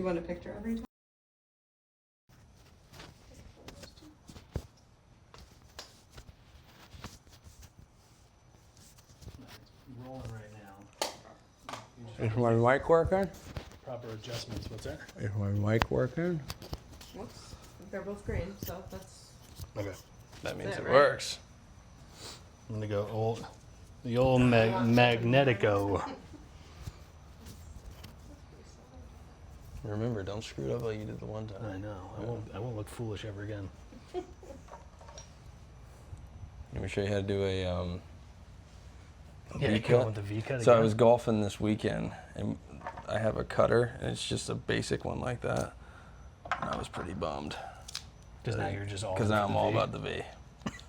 you want a picture every time? Rolling right now. Is my mic working? Proper adjustments. What's that? Is my mic working? Whoops. They're both green, so that's... Okay. That means Is that it right? works. I'm gonna go the old Magnetico. Remember, don't screw it up like you did the one time. I know. I won't look foolish ever again. Let me show you how to do a Yeah, V-cut. with the V-cut So I again. was golfing this weekend, and I have a cutter, and it's just a basic one like that. And I was pretty bummed. Because now you're just all. Because now I'm all V. about the V.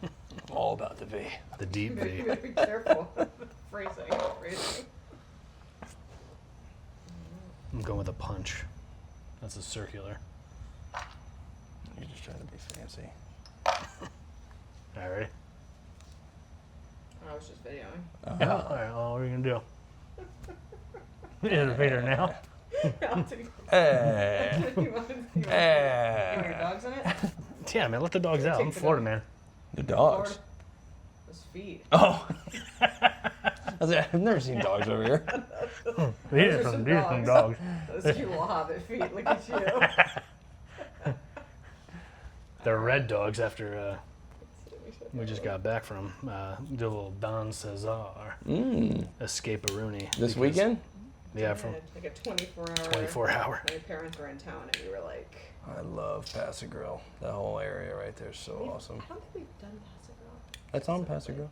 I'm all about the V. the deep You V. better be careful. Phrasing. I'm going with a punch. That's a circular. You're just trying to be fancy. All right. I was just videoing. Yeah. All right. Well, what are you gonna do? Innovator now. Hey. You want your Hey. dogs in it? Yeah, man. Let the dogs out. I'm Florida man. The dogs. Florida. Those feet. Oh. I've never seen dogs over here. These are are some some dogs. dogs. Those cute little hobbit feet. Look at you. They're red dogs after we just got back from the little Don Cesar escape-a-rooney. This weekend? Yeah, from like a 24-hour. 24 hour. My parents were in town, and we were like. I love Paso Grill. That whole area right there is so awesome. I don't think we've done Paso Grill. That's on Paso Grill.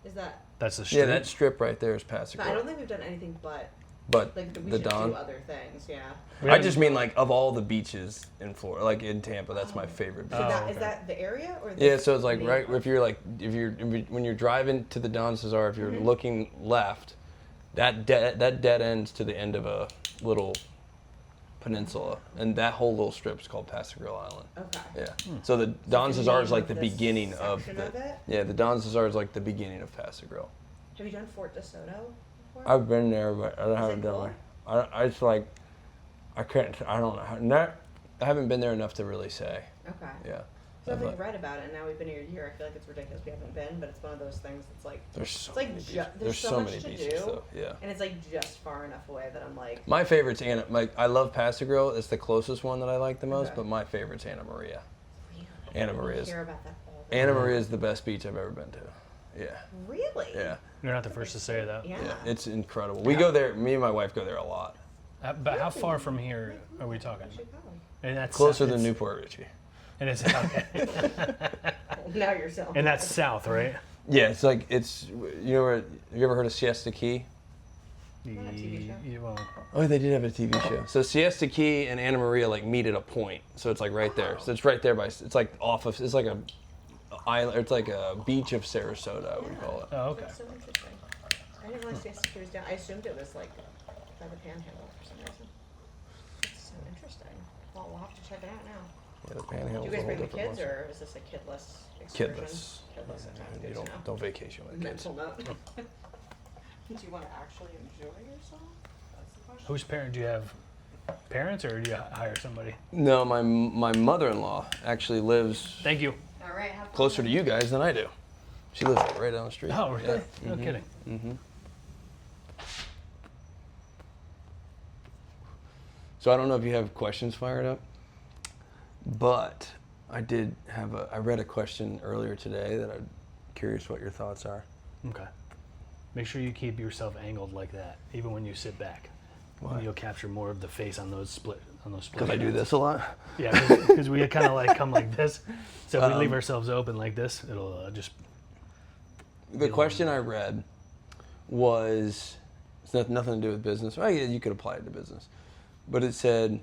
Is that? That's the street. Yeah, that strip right there is Paso But I Grill. don't think we've done anything but But like we the should Don. do other things. Yeah. We I haven't- just mean like of all the beaches in Florida, like in Tampa, that's my favorite beach. So Oh, that okay. is that the area or? The Yeah, so it's like main right one? if you're when you're driving to the Don Cesar, if you're looking left, that dead ends to the end of a little peninsula, and that whole little strip is called Paso Grill Island. Okay. Yeah. So the Don the Cesar is name like the of this beginning of section the. of it? Yeah, the Don Cesar is like the beginning of Paso Grill. Have you done Fort DeSoto before? I've been there, but I haven't it done cool? it. I just like I don't know. I haven't been there enough to really say. Okay. Yeah. So I've But like read about it, and now we've been here a year. I feel like it's ridiculous we haven't been, but it's one of those things that's like, there's so it's like many ju- beaches. there's so much many to beaches do. though. Yeah. and it's like just far enough away that I'm like, My favorite's I love Paso Grill. It's the closest one that I like the most, Okay. but my favorite's Anna Maria. really? Anna I Maria's. hear about that all the Anna time. Maria is the best beach I've ever been to. Yeah. Really? Yeah. You're not the first to say that. Yeah. Yeah. It's incredible. We go there. Me and my wife go there a lot. But how far from here are we talking? Chicago. And that's Closer than it's- Newport Richie. And it's okay. Well, now you're selling. And that's south, right? Yeah, it's like you know where have you ever heard of Siesta Key? Not a TV show. Well, Oh, they did have a TV show. So Siesta Key and Anna Maria like meet at a point. So it's like right there. So it's right there by. It's like off of. It's like a island. It's like a beach of Sarasota. I would call it. oh, okay. That's so interesting. I didn't realize Siesta Key was down. I assumed it was like by the Panhandle for some reason. It's so interesting. Well, we'll have to check it out now. Yeah, the Do Panhandle's you a guys whole bring the different kids, monster. or is this a kidless excursion? Kidless. Kidless. That sounds You good don't to know. don't vacation with kids. Mental note. Do you want to actually enjoy yourself? That's the question. Whose parent do you have? Parents, or do you hire somebody? No, my mother-in-law actually lives Thank you. All right. Have fun closer to then. you guys than I do. She lives like right down the street. Oh, really? Yeah. No kidding. Mm-hmm. So I don't know if you have questions fired up, but I read a question earlier today that I'm curious what your thoughts are. Okay. Make sure you keep yourself angled like that, even when you sit back. Why? You'll capture more of the face on those split. Because I do this a lot. Yeah, because we kind of like come like this. So if we leave ourselves open like this, it'll just. The question I read was, it's nothing to do with business. Well, yeah, you could apply it to business. But it said,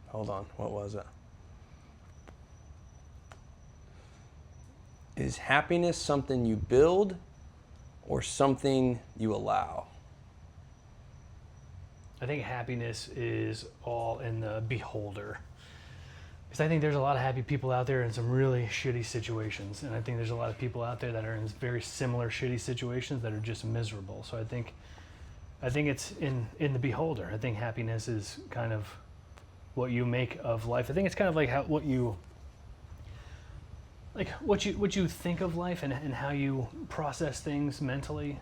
hold on, what was it? Is happiness something you build or something you allow? I think happiness is all in the beholder. Because I think there's a lot of happy people out there in some really shitty situations. And I think there's a lot of people out there that are in very similar shitty situations that are just miserable. So I think I think it's in the beholder. I think happiness is kind of what you make of life. I think it's kind of like what you think of life and how you process things mentally.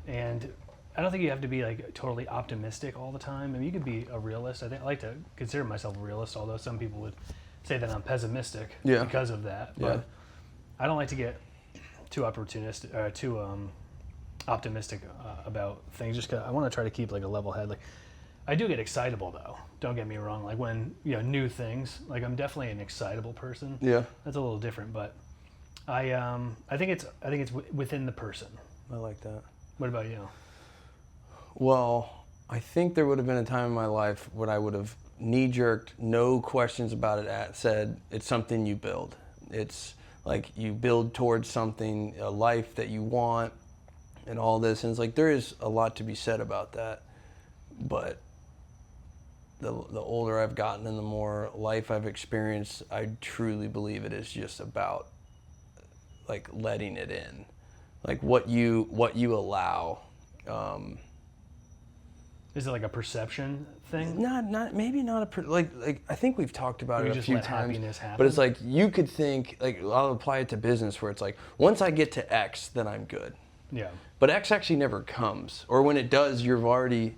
And I don't think you have to be like totally optimistic all the time. I mean, you could be a realist. I like to consider myself a realist, although some people would say that I'm pessimistic because of that. But I don't like to get too opportunistic or too optimistic about things. Just 'cause I want to try to keep like a level head. Like I do get excitable though. Don't get me wrong. Like when new things. Like I'm definitely an excitable person. Yeah. That's a little different, but I think it's within the person. I like that. What about you? Well, I think there would have been a time in my life when I would have knee-jerked, no questions about it, said it's something you build. It's like you build towards something, a life that you want, and all this. And it's like there is a lot to be said about that. But the older I've gotten and the more life I've experienced, I truly believe it is just about like letting it in, like what you allow. Is it like a perception thing? Maybe not like I think we've talked about it a few times. Happen? But it's like you could think like I'll apply it to business where it's like once I get to X, then I'm good. Yeah. But X actually never comes, or when it does, you're already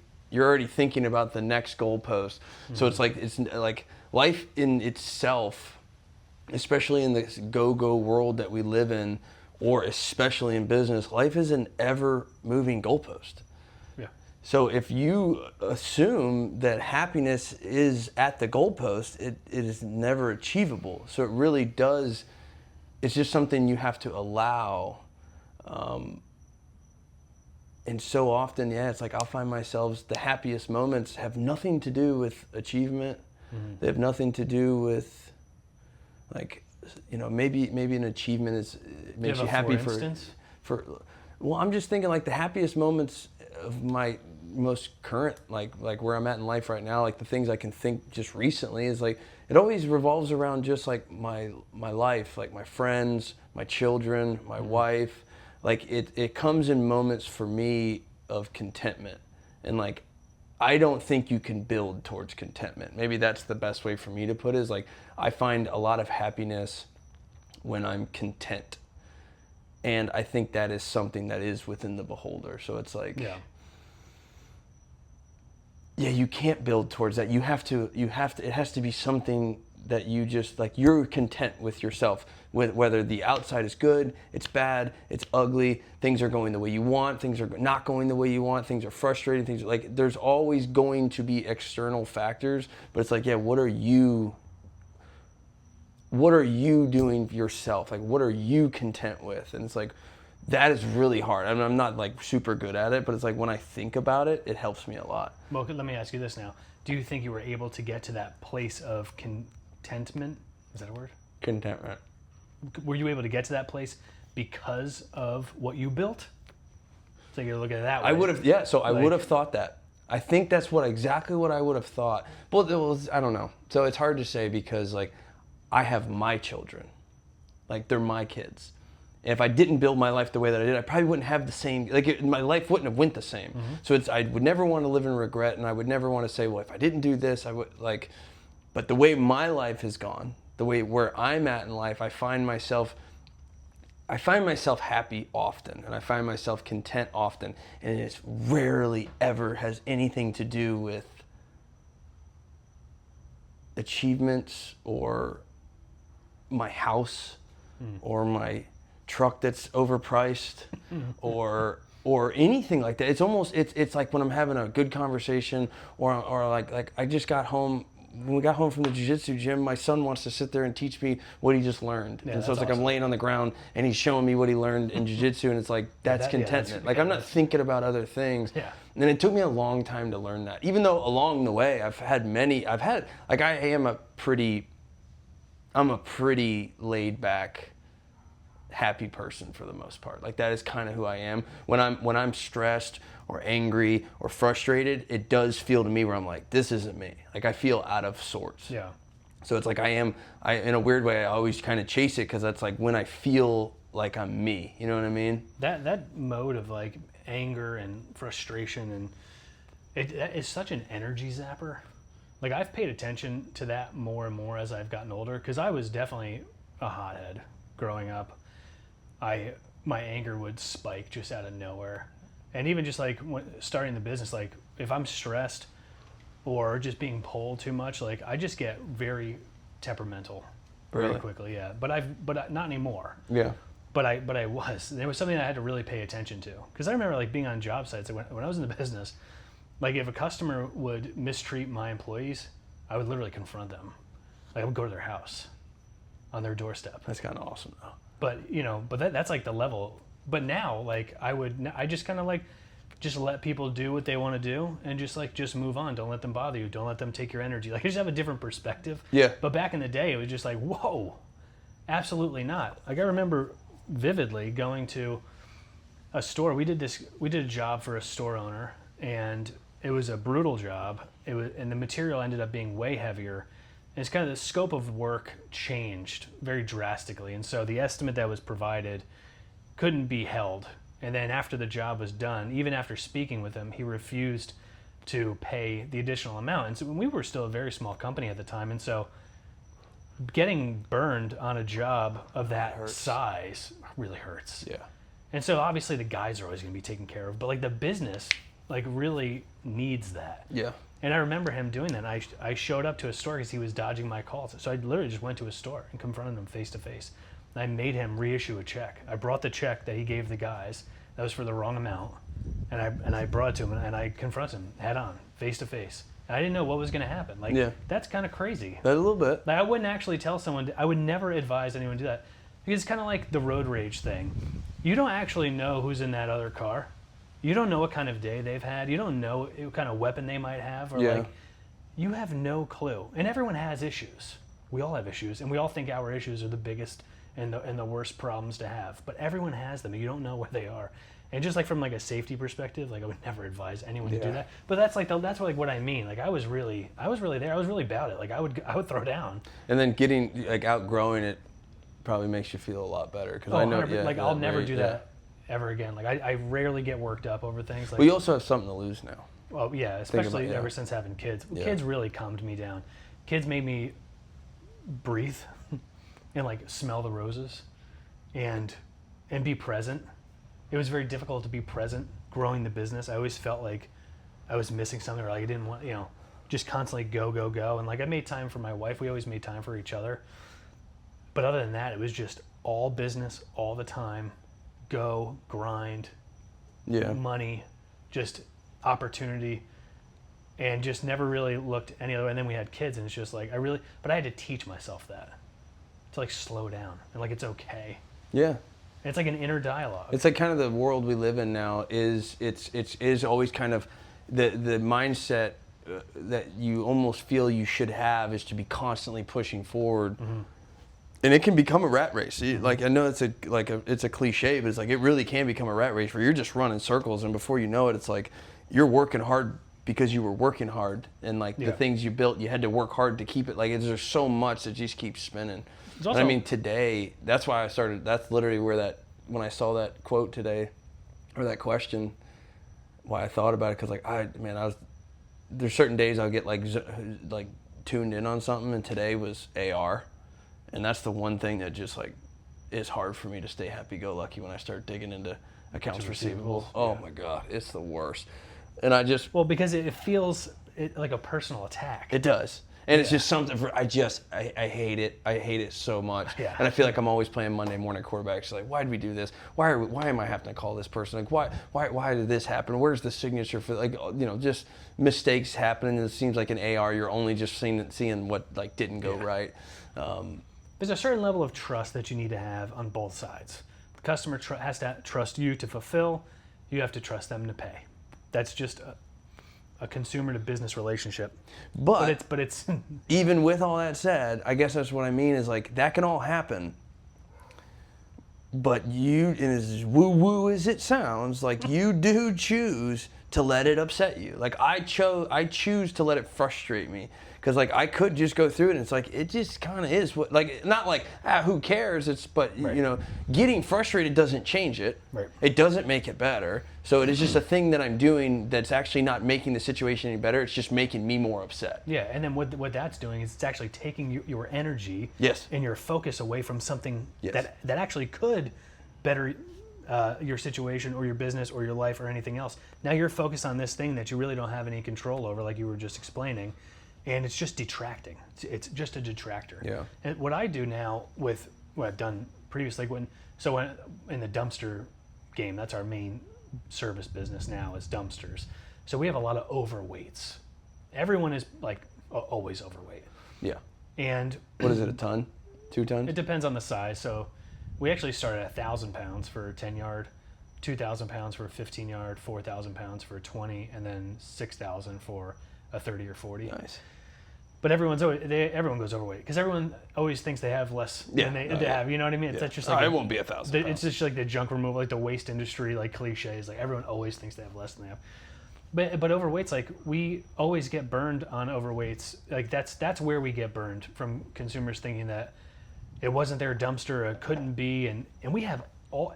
thinking about the next goalpost. Mm-hmm. So it's like life in itself, especially in this go-go world that we live in, or especially in business, life is an ever-moving goalpost. Yeah. So if you assume that happiness is at the goalpost, it is never achievable. So it really does, it's just something you have to allow. And so often, it's like I'll find myself, the happiest moments have nothing to do with achievement. Mm-hmm. They have nothing to do with, like, maybe an achievement makes you happy for. Well, I'm just thinking like the happiest moments of my most current, like where I'm at in life right now, like the things I can think just recently is like, it always revolves around just like my life, like my friends, my children, my wife. Like it comes in moments for me of contentment. And like, I don't think you can build towards contentment. Maybe that's the best way for me to put it, is like, I find a lot of happiness when I'm content. And I think that is something that is within the beholder. So it's like, you can't build towards that. It has to be something that you just like, you're content with yourself, with whether the outside is good, it's bad, it's ugly, things are going the way you want, things are not going the way you want, things are frustrating, things are like, there's always going to be external factors, but it's like, what are you doing yourself? Like, what are you content with? And it's like, that is really hard. I mean, I'm not like super good at it, but it's like when I think about it, it helps me a lot. Well, let me ask you this now. Do you think you were able to get to that place of contentment? Is that a word? Contentment. Were you able to get to that place because of what you built? So you're looking at it that way. I would have, so I would have thought that. I think that's exactly what I would have thought. Well, I don't know. So it's hard to say because like I have my children. Like they're my kids. And if I didn't build my life the way that I did, I probably wouldn't have the same, my life wouldn't have went the same. Mm-hmm. So I would never want to live in regret, and I would never want to say, well, if I didn't do this, I would but the way my life has gone, the way where I'm at in life, I find myself happy often, and I find myself content often, and it rarely ever has anything to do with achievements or my house or my truck that's overpriced or anything like that. It's almost it's like when I'm having a good conversation or like I just got home. When we got home from the jiu-jitsu gym, my son wants to sit there and teach me what he just learned. Yeah, and so it's like awesome. I'm laying on the ground and he's showing me what he learned in jiu-jitsu, and it's like that's contentment. Like I'm not thinking about other things. Yeah. And it took me a long time to learn that. Even though along the way I'm a pretty laid back, happy person for the most part. Like that is kind of who I am. When I'm stressed or angry or frustrated, it does feel to me where I'm like, this isn't me. Like I feel out of sorts. Yeah. So it's like in a weird way, I always kind of chase it because that's like when I feel like I'm me. You know what I mean? That mode of like anger and frustration and That is such an energy zapper. Like, I've paid attention to that more and more as I've gotten older, because I was definitely a hothead growing up. My anger would spike just out of nowhere. And even just like starting the business, like if I'm stressed or just being pulled too much, like I just get very temperamental very Really? quickly. Yeah, but not anymore. Yeah. But I was. There was something I had to really pay attention to, because I remember like being on job sites. Like when I was in the business, like if a customer would mistreat my employees, I would literally confront them. Like I would go to their house, on their doorstep. That's kind of awesome though. But that's like the level. But now, like I just kind of like just let people do what they want to do, and just move on. Don't let them bother you. Don't let them take your energy. Like I just have a different perspective. Yeah. But back in the day, it was just like, whoa, absolutely not. Like I remember vividly going to a store. We did a job for a store owner, and it was a brutal job. And the material ended up being way heavier. And it's kind of the scope of work changed very drastically. And so the estimate that was provided couldn't be held. And then after the job was done, even after speaking with him, he refused to pay the additional amount. And so we were still a very small company at the time. And so getting burned on a job of that size really hurts. Yeah. And so obviously the guys are always going to be taken care of, but like the business like really needs that. Yeah. And I remember him doing that. And I showed up to a store because he was dodging my calls. So I literally just went to a store and confronted him face to face. And I made him reissue a check. I brought the check that he gave the guys. That was for the wrong amount. And I brought it to him, and I confronted him head on, face to face. And I didn't know what was going to happen. Like, that's kind of crazy. A little bit. Like, I wouldn't actually tell someone, I would never advise anyone to do that. Because it's kind of like the road rage thing. You don't actually know who's in that other car. You don't know what kind of day they've had. You don't know what kind of weapon they might have. Or like, you have no clue. And everyone has issues. We all have issues, and we all think our issues are the biggest and the worst problems to have. But everyone has them, and you don't know where they are. And just like from like a safety perspective, like I would never advise anyone to do that. But that's like what I mean. Like I was really there. I was really about it. Like I would throw down. And then getting like outgrowing it probably makes you feel a lot better, because I know like I'll never do that ever again. Like I rarely get worked up over things. Like, well, you also have something to lose now. Well, yeah, especially ever since having kids. Kids really calmed me down. Kids made me breathe and like smell the roses and be present. It was very difficult to be present growing the business. I always felt like I was missing something, or like I didn't want, just constantly go. And like I made time for my wife. We always made time for each other. But other than that, it was just all business all the time. Go, grind, money, just opportunity, and just never really looked any other way. And then we had kids, and it's just like but I had to teach myself that, to like slow down, and like it's okay. Yeah. It's like an inner dialogue. It's like kind of the world we live in now is always kind of the mindset that you almost feel you should have is to be constantly pushing forward. Mm-hmm. And it can become a rat race. Like I know it's a cliche, but it's like it really can become a rat race where you're just running circles, and before you know it, it's like you're working hard because you were working hard, and like the things you built, you had to work hard to keep it. Like there's so much that just keeps spinning. And I mean, today, that's why I started. That's literally where when I saw that quote today, or that question, why I thought about it, because there's certain days I'll get like tuned in on something, and today was AR. And that's the one thing that just like is hard for me to stay happy-go-lucky when I start digging into accounts receivable. Oh my God, it's the worst. And because it feels like a personal attack. It does. And it's just something I hate it. I hate it so much. Yeah. And I feel like I'm always playing Monday morning quarterback. So like, why did we do this? Why am I having to call this person? Like, why did this happen? Where's the signature for, like, just mistakes happening. And it seems like an AR, you're only just seeing what like didn't go right. There's a certain level of trust that you need to have on both sides. The customer has to trust you to fulfill. You have to trust them to pay. That's just a consumer to business relationship. But it's even with all that said, I guess that's what I mean is like that can all happen. But and as woo-woo as it sounds, like you do choose to let it upset you. Like I choose to let it frustrate me, because like I could just go through it and it's like it just kind of is what, like, not like who cares, it's but Right. you know, getting frustrated doesn't change it. Right. It doesn't make it better. So it is just a thing that I'm doing that's actually not making the situation any better. It's just making me more upset. Yeah, and then what that's doing is it's actually taking your energy Yes. and your focus away from something Yes. that actually could better your situation or your business or your life or anything else. Now you're focused on this thing that you really don't have any control over, like you were just explaining, and it's just detracting. It's just a detractor. Yeah. And what I do now with what I've done previously, when in the dumpster game, that's our main service business now, is dumpsters. So we have a lot of overweights. Everyone is like always overweight. Yeah. And What is it, a ton? 2 tons? it depends on the size. So we actually start at 1,000 pounds for a 10 yard, 2,000 pounds for a 15 yard, 4,000 pounds for a 20, and then 6,000 for a 30 or 40. Nice. But everyone goes overweight because everyone always thinks they have less than they have. You know what I mean? It's that's just like it won't be 1,000 pounds. it's just like the junk removal, like the waste industry, like cliches. Like everyone always thinks they have less than they have. But overweight's like we always get burned on overweights. Like that's where we get burned from consumers thinking that it wasn't their dumpster, it couldn't be, and we have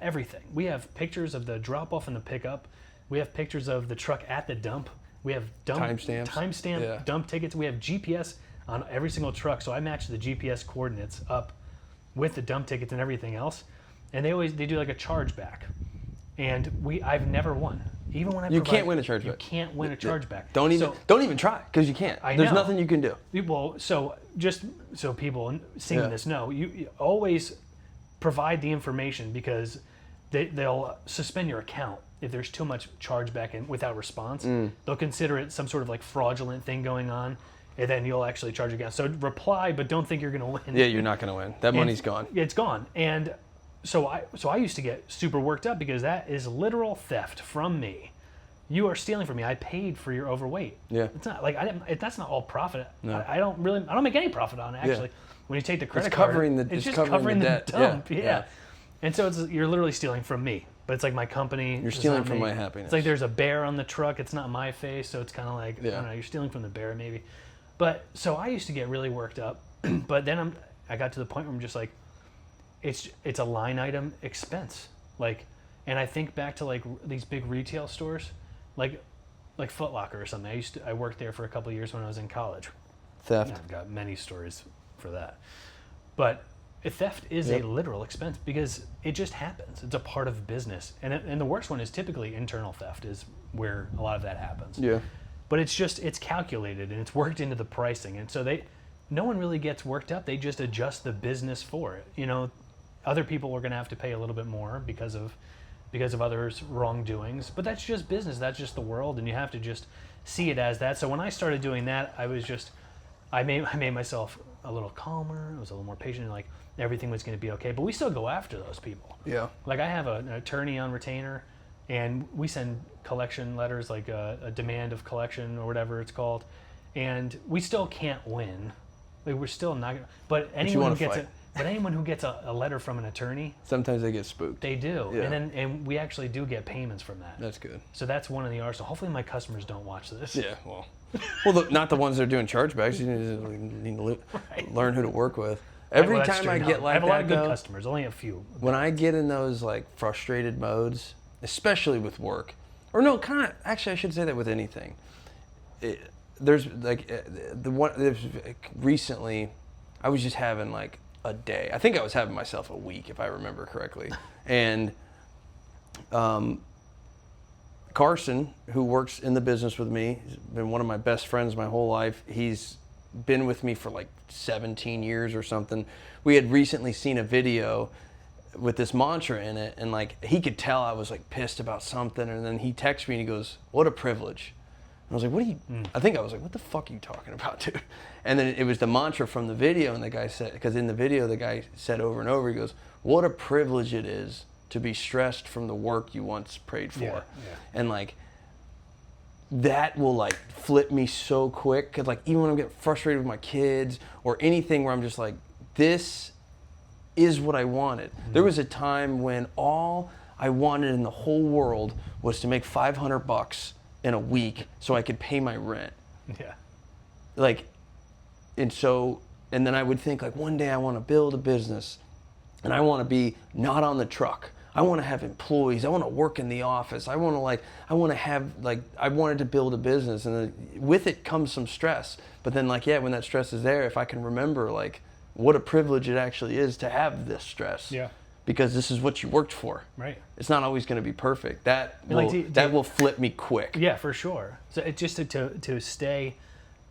everything. We have pictures of the drop off and the pickup. We have pictures of the truck at the dump. We have timestamp Yeah. dump tickets. We have GPS on every single truck. So I match the GPS coordinates up with the dump tickets and everything else. And they do like a chargeback. And I've never won. Even when You can't win a chargeback. You can't win a chargeback. Don't even try, because you can't. There's know. nothing you can do. Well, so just so people seeing Yeah. this know, you always provide the information, because they'll suspend your account if there's too much chargeback and without response. They'll consider it some sort of like fraudulent thing going on, and then you'll actually charge again. So reply, but don't think you're going to win. Yeah, you're not going to win. That money's gone. It's gone. And so I used to get super worked up because that is literal theft from me. You are stealing from me. I paid for your overweight. Yeah. It's not like that's not all profit. No. I don't make any profit on it actually. When you take the credit It's card, covering the- it's it's just covering the debt. dump. Yeah. Yeah. Yeah. And so you're literally stealing from me. But it's like my company. You're it's stealing not from me. my happiness. It's like there's a bear on the truck. It's not my face, so it's kind of like I Yeah. don't know. You're stealing from the bear maybe. But so I used to get really worked up, but then I got to the point where I'm just like, it's a line item expense. Like, and I think back to like these big retail stores, like Foot Locker or something. I worked there for a couple of years when I was in college. Theft. I've got many stories for that. But theft is a literal expense because it just happens. It's a part of business. And the worst one is typically internal theft is where a lot of that happens. Yeah. But it's calculated and it's worked into the pricing. And so no one really gets worked up. They just adjust the business for it. You know, other people are going to have to pay a little bit more because of others' wrongdoings. But that's just business. That's just the world. And you have to just see it as that. So when I started doing that, I made myself a little calmer. I was a little more patient, and like everything was going to be okay. But we still go after those people. Yeah. Like I have an attorney on retainer, and we send collection letters, like a demand of collection or whatever it's called, and we still can't win. Like we're still not. But anyone who gets a letter from an attorney, Sometimes they get spooked. they do, Yeah. and we actually do get payments from that. That's good. So that's one of the arsenal. Hopefully my customers don't watch this. Yeah, well, not the ones that are doing chargebacks. You need to learn who to work with. Every Well, that's time true. I No, get like I have a lot of that, good though, customers. Only a few. when I get in those like frustrated modes, especially with work, or no, kind of. Actually, I should say that with anything. There's recently, I was just having like a day. I think I was having myself a week, if I remember correctly, and Carson, who works in the business with me, has been one of my best friends my whole life. He's been with me for like 17 years or something. We had recently seen a video with this mantra in it, and like he could tell I was like pissed about something, and then he texts me and he goes, "What a privilege." And I was like, "What are you?" I think I was like, "What the fuck are you talking about, dude?" And then it was the mantra from the video, and the guy said, because in the video the guy said over and over, he goes, "What a privilege it is to be stressed from the work you once prayed for." Yeah. And like that will like flip me so quick, because like even when I'm getting frustrated with my kids or anything where I'm just like, this is what I wanted. There was a time when all I wanted in the whole world was to make $500 in a week so I could pay my rent. Yeah. Like and then I would think like one day I want to build a business and I want to be not on the truck. I want to have employees. I want to work in the office. I wanted to build a business, and then with it comes some stress. But then when that stress is there, if I can remember like what a privilege it actually is to have this stress. Yeah. Because this is what you worked for. Right. It's not always going to be perfect. That will flip me quick. Yeah, for sure. So it's just to stay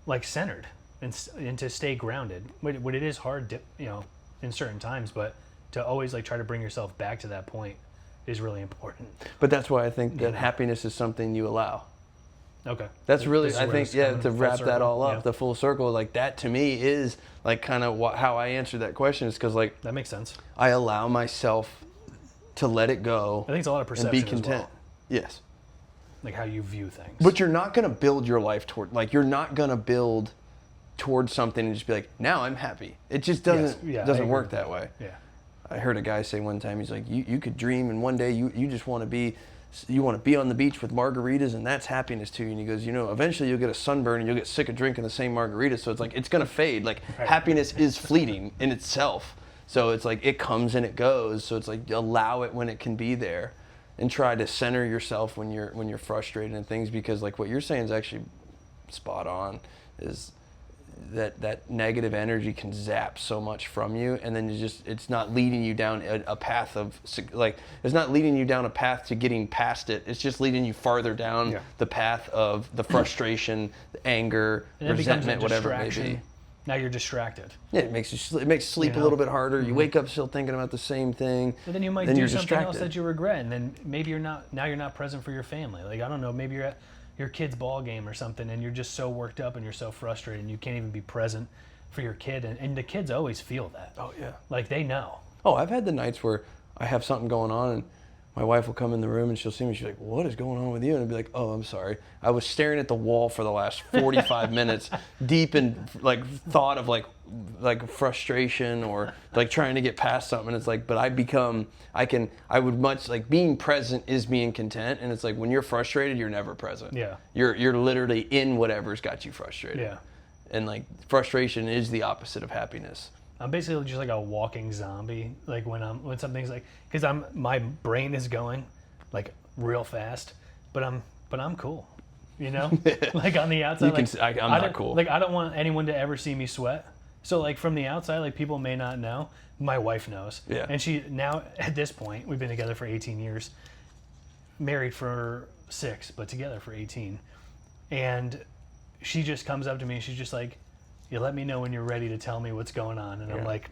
like centered and to stay grounded. When it is hard, in certain times, but to always like try to bring yourself back to that point is really important. But that's why I think that happiness is something you allow. Okay. That's really, I think, to wrap that all up, yeah. the full circle, like that to me is like kind of how I answer that question, is because like that makes sense. I allow myself to let it go. I think it's a lot of perception and be content. as well. Yes. Like how you view things. But you're not going to build your life you're not going to build towards something and just be like, now I'm happy. It just doesn't work that way. Yeah. I heard a guy say one time, he's like, you could dream and one day you just want to be on the beach with margaritas and that's happiness to you. And he goes, eventually you'll get a sunburn and you'll get sick of drinking the same margarita. So it's like, it's going to fade. Like happiness is fleeting in itself. So it's like, it comes and it goes. So it's like, allow it when it can be there and try to center yourself when you're frustrated and things, because like what you're saying is actually spot on, is that negative energy can zap so much from you, and then it's not leading you down a path of it's not leading you down a path to getting past it. It's just leading you farther down the path of the frustration, the anger, and resentment, whatever it may be. Now you're distracted. Yeah, it makes sleep a little bit harder. You wake up still thinking about the same thing. But then you might do something else that you regret, and then maybe you're not present for your family. Like, I don't know, maybe you're at your kid's ball game or something, and you're just so worked up and you're so frustrated and you can't even be present for your kid, and the kids always feel that. Oh yeah. Like, they know. Oh, I've had the nights where I have something going on and my wife will come in the room and she'll see me, she's like, what is going on with you? And I'll be like, oh, I'm sorry. I was staring at the wall for the last 45 minutes, deep in like thought of like frustration or like trying to get past something. And it's like, but I would much like being present is being content. And it's like, when you're frustrated, you're never present. Yeah. You're literally in whatever's got you frustrated. Yeah. And like frustration is the opposite of happiness. I'm basically just like a walking zombie. Like when something's like, because my brain is going like real fast, but I'm cool, like on the outside. I'm not cool. Like, I don't want anyone to ever see me sweat. So like from the outside, like people may not know. My wife knows. Yeah. And she now at this point, we've been together for 18 years, married for 6, but together for 18, and she just comes up to me and she's just like, you let me know when you're ready to tell me what's going on. And I'm like,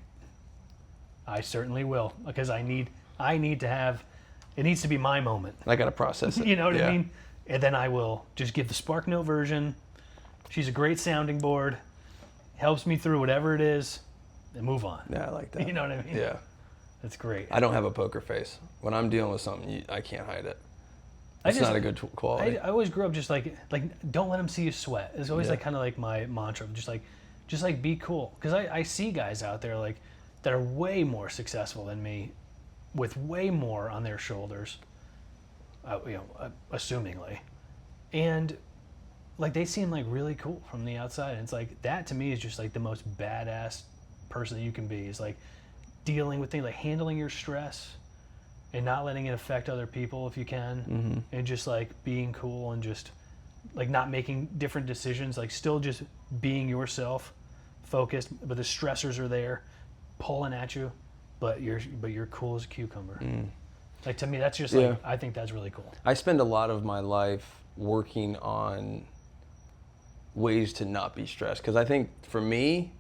I certainly will, because I need to have, it needs to be my moment. I got to process it. You know what I mean? And then I will just give the SparkNote version. She's a great sounding board, helps me through whatever it is, and move on. Yeah, I like that. You know what I mean? Yeah. That's great. I don't have a poker face. When I'm dealing with something, I can't hide it. It's not a good quality. I always grew up just like don't let them see you sweat. It's always like kind of like my mantra. Just like be cool. Because I see guys out there like that are way more successful than me, with way more on their shoulders, assumingly, and like they seem like really cool from the outside. And it's like that to me is just like the most badass person that you can be. Is like dealing with things, like handling your stress and not letting it affect other people if you can, and just like being cool and just like not making different decisions, like still just being yourself, focused, but the stressors are there pulling at you, but you're cool as a cucumber. Like, to me, that's just like, I think that's really cool. I spend a lot of my life working on ways to not be stressed, because I think for me,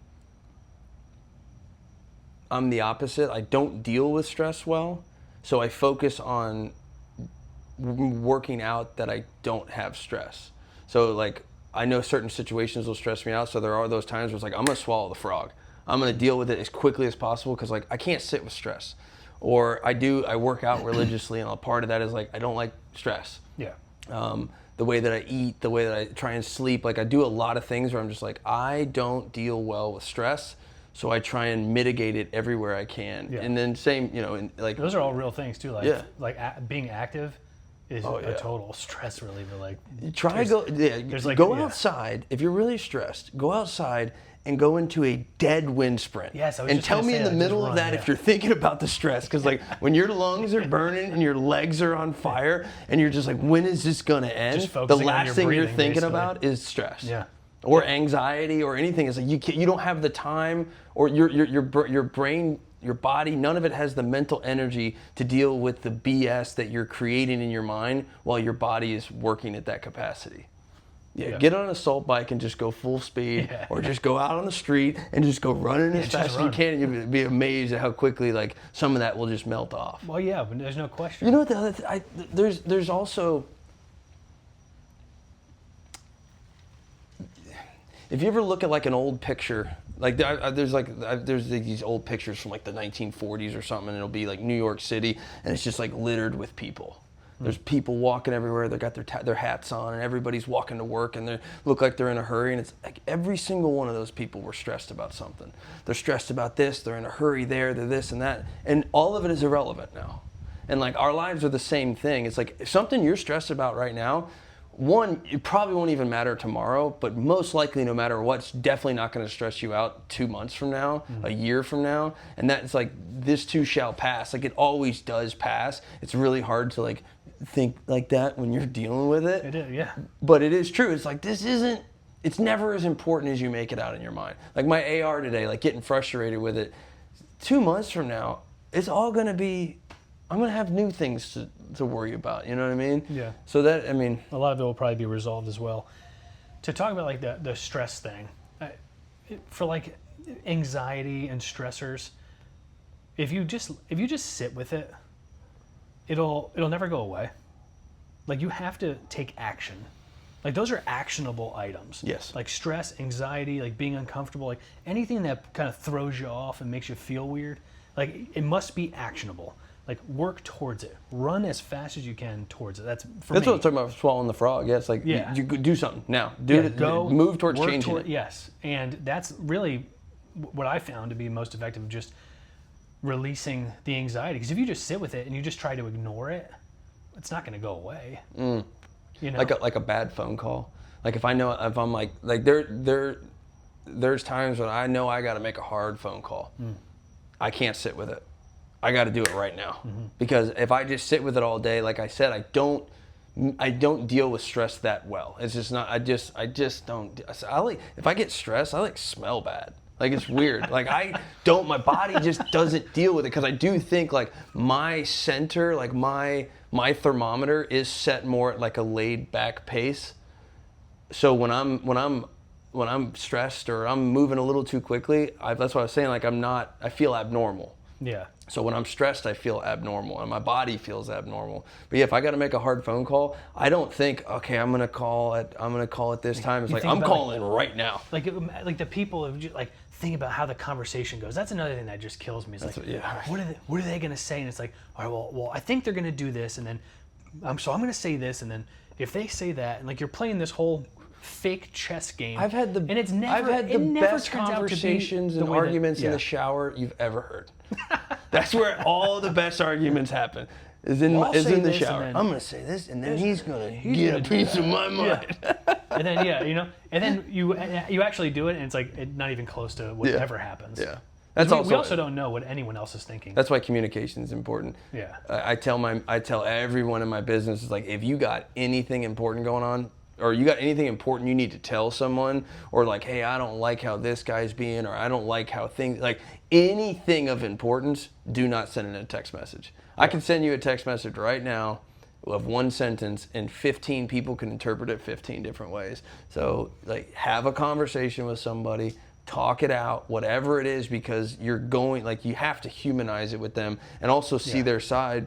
I'm the opposite. I don't deal with stress well. So I focus on working out that I don't have stress. So like, I know certain situations will stress me out. So there are those times where it's like, I'm going to swallow the frog. I'm going to deal with it as quickly as possible, because like I can't sit with stress. Or I work out religiously, and a part of that is like, I don't like stress. Yeah. The way that I eat, the way that I try and sleep, like I do a lot of things where I'm just like, I don't deal well with stress. So I try and mitigate it everywhere I can. Yeah. And then same, like those are all real things too. Like being active is a total stress reliever. Like go outside. If you're really stressed, go outside and go into a dead wind sprint. Yes, I was and just tell gonna me say in the that, middle just of run, that yeah. if you're thinking about the stress, because like when your lungs are burning and your legs are on fire and you're just like, when is this gonna end? Just The focusing on last your thing you're breathing, thinking basically. about is stress. Yeah. Or anxiety or anything. It's like you don't have the time, or your brain, your body, none of it has the mental energy to deal with the BS that you're creating in your mind while your body is working at that capacity. Yeah. Get on an assault bike and just go full speed, or just go out on the street and just go running as fast as you can. And you'll be amazed at how quickly like some of that will just melt off. Well, yeah, but there's no question. You know what the other there's also, if you ever look at like an old picture, like there's these old pictures from like the 1940s or something, and it'll be like New York City, and it's just like littered with people. There's people walking everywhere. They got their hats on, and everybody's walking to work, and they look like they're in a hurry. And it's like every single one of those people were stressed about something. They're stressed about this. They're in a hurry there. They're this and that, and all of it is irrelevant now. And like our lives are the same thing. It's like if something you're stressed about right now, one, it probably won't even matter tomorrow, but most likely no matter what, it's definitely not going to stress you out 2 months from now, a year from now. And that's like, this too shall pass. Like it always does pass. It's really hard to like think like that when you're dealing with it. It is, yeah. But it is true. It's like, it's never as important as you make it out in your mind. Like my AR today, like getting frustrated with it, 2 months from now, it's all going to be, I'm going to have new things to worry about. You know what I mean? Yeah. So that, I mean, a lot of it will probably be resolved as well. To talk about like the stress thing, for like anxiety and stressors, if you just sit with it, it'll never go away. Like you have to take action. Like those are actionable items. Yes. Like stress, anxiety, like being uncomfortable, like anything that kind of throws you off and makes you feel weird, like it must be actionable. Like work towards it. Run as fast as you can towards it. That's me. What I'm talking about, swallowing the frog. Yeah, it's like you do something now. Move towards changing it. Yes, and that's really what I found to be most effective, just releasing the anxiety. Because if you just sit with it and you just try to ignore it, it's not going to go away. You know, like a bad phone call. Like if I'm like there's times when I know I got to make a hard phone call. I can't sit with it. I got to do it right now, because if I just sit with it all day, like I said, I don't deal with stress that well. It's just not. I just don't. If I get stressed, I like smell bad. Like it's weird. Like I don't. My body just doesn't deal with it, because I do think like my center, like my thermometer is set more at like a laid back pace. So when I'm stressed or I'm moving a little too quickly, that's what I was saying. Like I feel abnormal. Yeah. So when I'm stressed, I feel abnormal, and my body feels abnormal. But yeah, if I got to make a hard phone call, I don't think, okay, I'm gonna call at this time. It's like I'm calling right now. Like the people who just like think about how the conversation goes. That's another thing that just kills me. It's like, what are they gonna say? And it's like, all right, well, I think they're gonna do this, and then so I'm gonna say this, and then if they say that, and like you're playing this whole fake chess game. I've had the best conversations and arguments in the shower you've ever heard. That's where all the best arguments happen. Is in the shower. I'm gonna say this, and then he's gonna get a piece of my mind. Yeah. And then and then you actually do it, and it's like not even close to whatever happens. Yeah. We also don't know what anyone else is thinking. That's why communication is important. Yeah. I tell everyone in my business, is like, if you got anything important going on, or you got anything important you need to tell someone, or like, hey, I don't like how this guy's being, or I don't like how things, like anything of importance, do not send in a text message. I can send you a text message right now of one sentence, and 15 people can interpret it 15 different ways. So like, have a conversation with somebody, talk it out, whatever it is, because you're going, like, you have to humanize it with them and also see their side.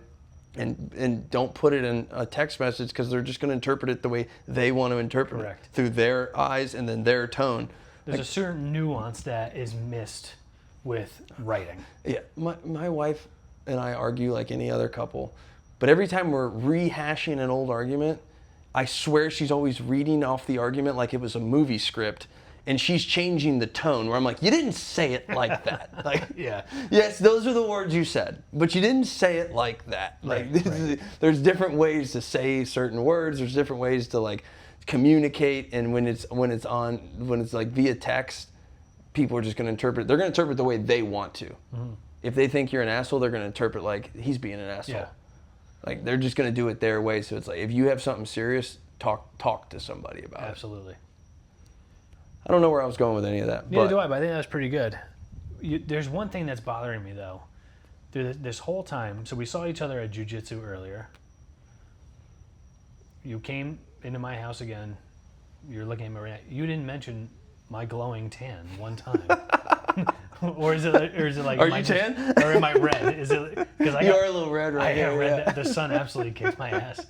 And don't put it in a text message, because they're just going to interpret it the way they want to interpret it, through their eyes and then their tone. There's a certain nuance that is missed with writing. Yeah, my wife and I argue like any other couple, but every time we're rehashing an old argument, I swear she's always reading off the argument like it was a movie script. And she's changing the tone, where I'm like, you didn't say it like that. Like, yes, those are the words you said, but you didn't say it like that. Like, there's different ways to say certain words. There's different ways to like communicate. And when it's like via text, people are just going to interpret. They're going to interpret the way they want to. Mm-hmm. If they think you're an asshole, they're going to interpret like he's being an asshole. Yeah. Like they're just going to do it their way. So it's like if you have something serious, talk to somebody about it. Absolutely. I don't know where I was going with any of that. Neither but do I, but I think that was pretty good. There's one thing that's bothering me though. Through this whole time, so we saw each other at jiu-jitsu earlier. You came into my house again. You're looking at me right now. You didn't mention my glowing tan one time. or is it like? Are you tan? Or am I red? Is it because you are a little red right here? Red. The sun absolutely kicked my ass.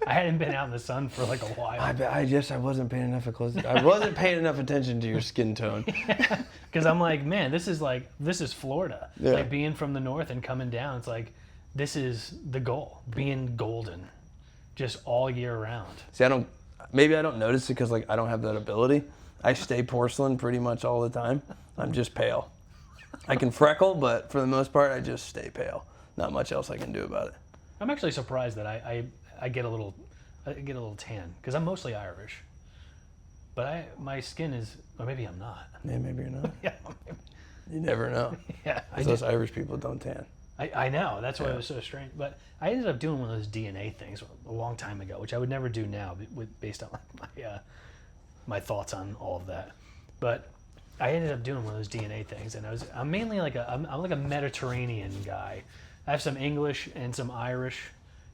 I hadn't been out in the sun for like a while. I wasn't paying enough I wasn't paying enough attention to your skin tone. Because I'm like, man, this is Florida. Yeah. Like being from the north and coming down, it's like this is the goal, being golden, just all year round. See, maybe I don't notice it because like I don't have that ability. I stay porcelain pretty much all the time. I'm just pale. I can freckle, but for the most part, I just stay pale. Not much else I can do about it. I'm actually surprised that I get a little tan because I'm mostly Irish, but my skin is, or maybe I'm not. Yeah, maybe you're not. Yeah, maybe. You never know. Yeah, Those Irish people don't tan. I know, that's why it was so strange. But I ended up doing one of those DNA things a long time ago, which I would never do now, based on my thoughts on all of that. But I ended up doing one of those DNA things, and I'm mainly I'm like a Mediterranean guy. I have some English and some Irish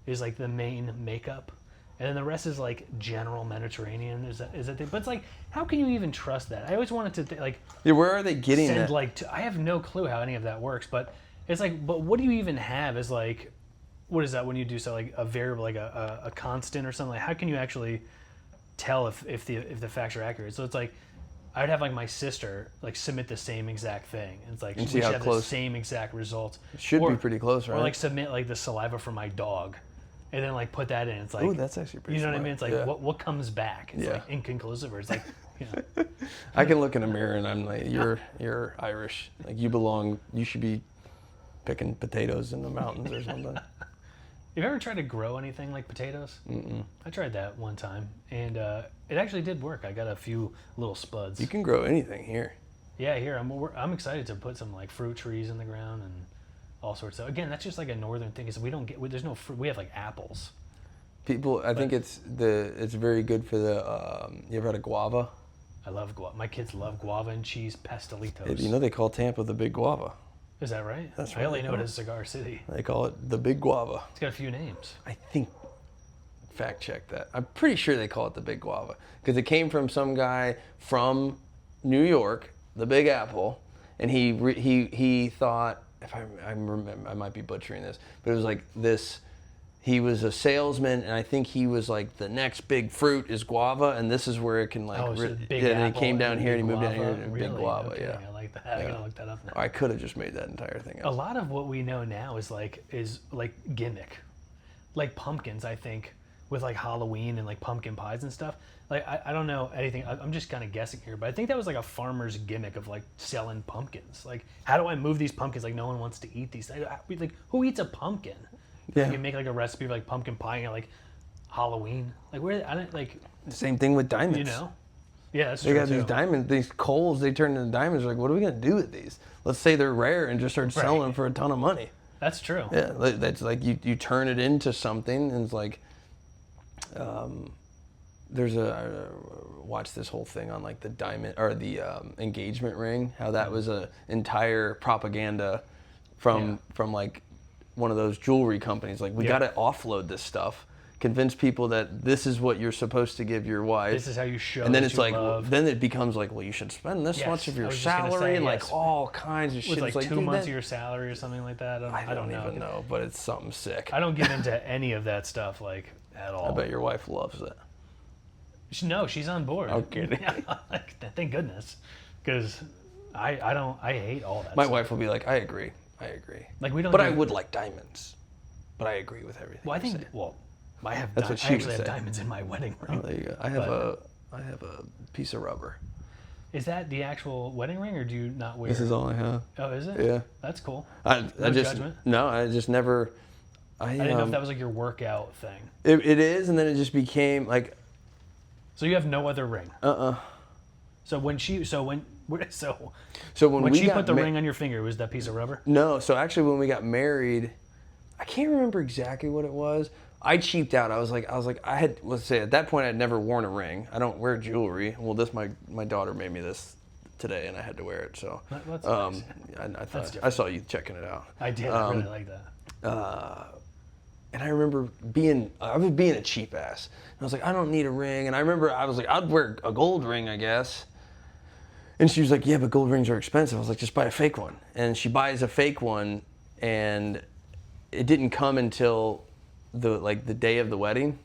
is like the main makeup, and then the rest is like general Mediterranean. Is that thing? But it's like, how can you even trust that? I always wanted to Yeah, where are they getting send that? I have no clue how any of that works, but it's like, but what do you even have as like, what is that when you do so like a variable, like a constant or something? Like, how can you actually tell if the facts are accurate? So it's like, I'd have like my sister like submit the same exact thing. And it's like And we see should how have close. the same exact results. It should be pretty close, right? Or like submit like the saliva from my dog, and then like put that in. It's like, Oh, that's actually pretty you know what I smart. mean? It's like Yeah. what comes back? It's Yeah. like inconclusive, or it's like, you know. I can look in a mirror and I'm like, you're Irish. Like you should be picking potatoes in the mountains or something. You ever tried to grow anything like potatoes? Mm-mm. I tried that one time, and it actually did work. I got a few little spuds. You can grow anything here. Yeah, here I'm excited to put some like fruit trees in the ground and all sorts of. Again, that's just like a northern thing. Is there's no fruit. We have like apples. People, I think it's very good for the. You ever had a guava? I love guava. My kids love guava and cheese pastelitos. You know they call Tampa the Big Guava. Is that right? That's I what only they know it call as Cigar City. They call it the Big Guava. It's got a few names. I think. Fact check that. I'm pretty sure they call it the Big Guava because it came from some guy from New York, the Big Apple, and he thought, if I remember, I might be butchering this, but it was like this. He was a salesman, and I think he was like, the next big fruit is guava, and this is where it can like. Oh, so Big and he Apple came down and here and he Big moved down here Guava? and Really? Big Guava. Okay, Yeah, I like that. I'm gonna look that up now. I could have just made that entire thing A up. lot of what we know now is like gimmick, like pumpkins. I think with like Halloween and like pumpkin pies and stuff. Like I don't know anything. I'm just kind of guessing here, but I think that was like a farmer's gimmick of like selling pumpkins. Like, how do I move these pumpkins? Like, no one wants to eat these. Like, who eats a pumpkin? Yeah. You make like a recipe for like pumpkin pie and like Halloween. Like, where I don't like. Same thing with diamonds. You know. Yeah, that's They true got these too. diamonds, these coals, they turn into diamonds. Like, what are we going to do with these? Let's say they're rare and just start selling them for a ton of money. That's true. Yeah, that's like you turn it into something, and it's like, I watched this whole thing on like the diamond or the engagement ring, how that was a entire propaganda from like one of those jewelry companies. Like, we got to offload this stuff. Convince people that this is what you're supposed to give your wife. This is how you show. And then that it's you like, love. then it becomes like, well, you should spend this Yes, much of I your was just gonna salary say, and yes. like all kinds of shit. With like It's 2 dude, months that- of your salary or something like that. I don't even know, but it's something sick. I don't get into any of that stuff like at all. I bet your wife loves it. No, she's on board. I'm kidding. Thank goodness, because I hate all that. My stuff. wife will be like, I agree. Like, we don't. But do- I would like diamonds. But I agree with everything. Well, I you're think. saying. Well, I have. That's what I she actually would have say. diamonds in my wedding Oh, ring. there you go. I have a piece of rubber. Is that the actual wedding ring, or do you not wear? This is all I have. Oh, is it? Yeah. That's cool. I No just judgment? no. I just never. I didn't know if that was like your workout thing. It is, and then it just became like. So you have no other ring. Uh-uh. So when So when when we she got put the ring on your finger, it was that piece of rubber? No, so actually when we got married, I can't remember exactly what it was. I cheaped out. I was like, let's say at that point I'd never worn a ring. I don't wear jewelry. Well, my daughter made me this today, and I had to wear it. So That's nice. I saw you checking it out. I did. I really like that. And I remember I was being a cheap ass. And I was like, I don't need a ring. And I remember I was like, I'd wear a gold ring, I guess. And she was like, yeah, but gold rings are expensive. I was like, just buy a fake one. And she buys a fake one, and it didn't come until the day of the wedding.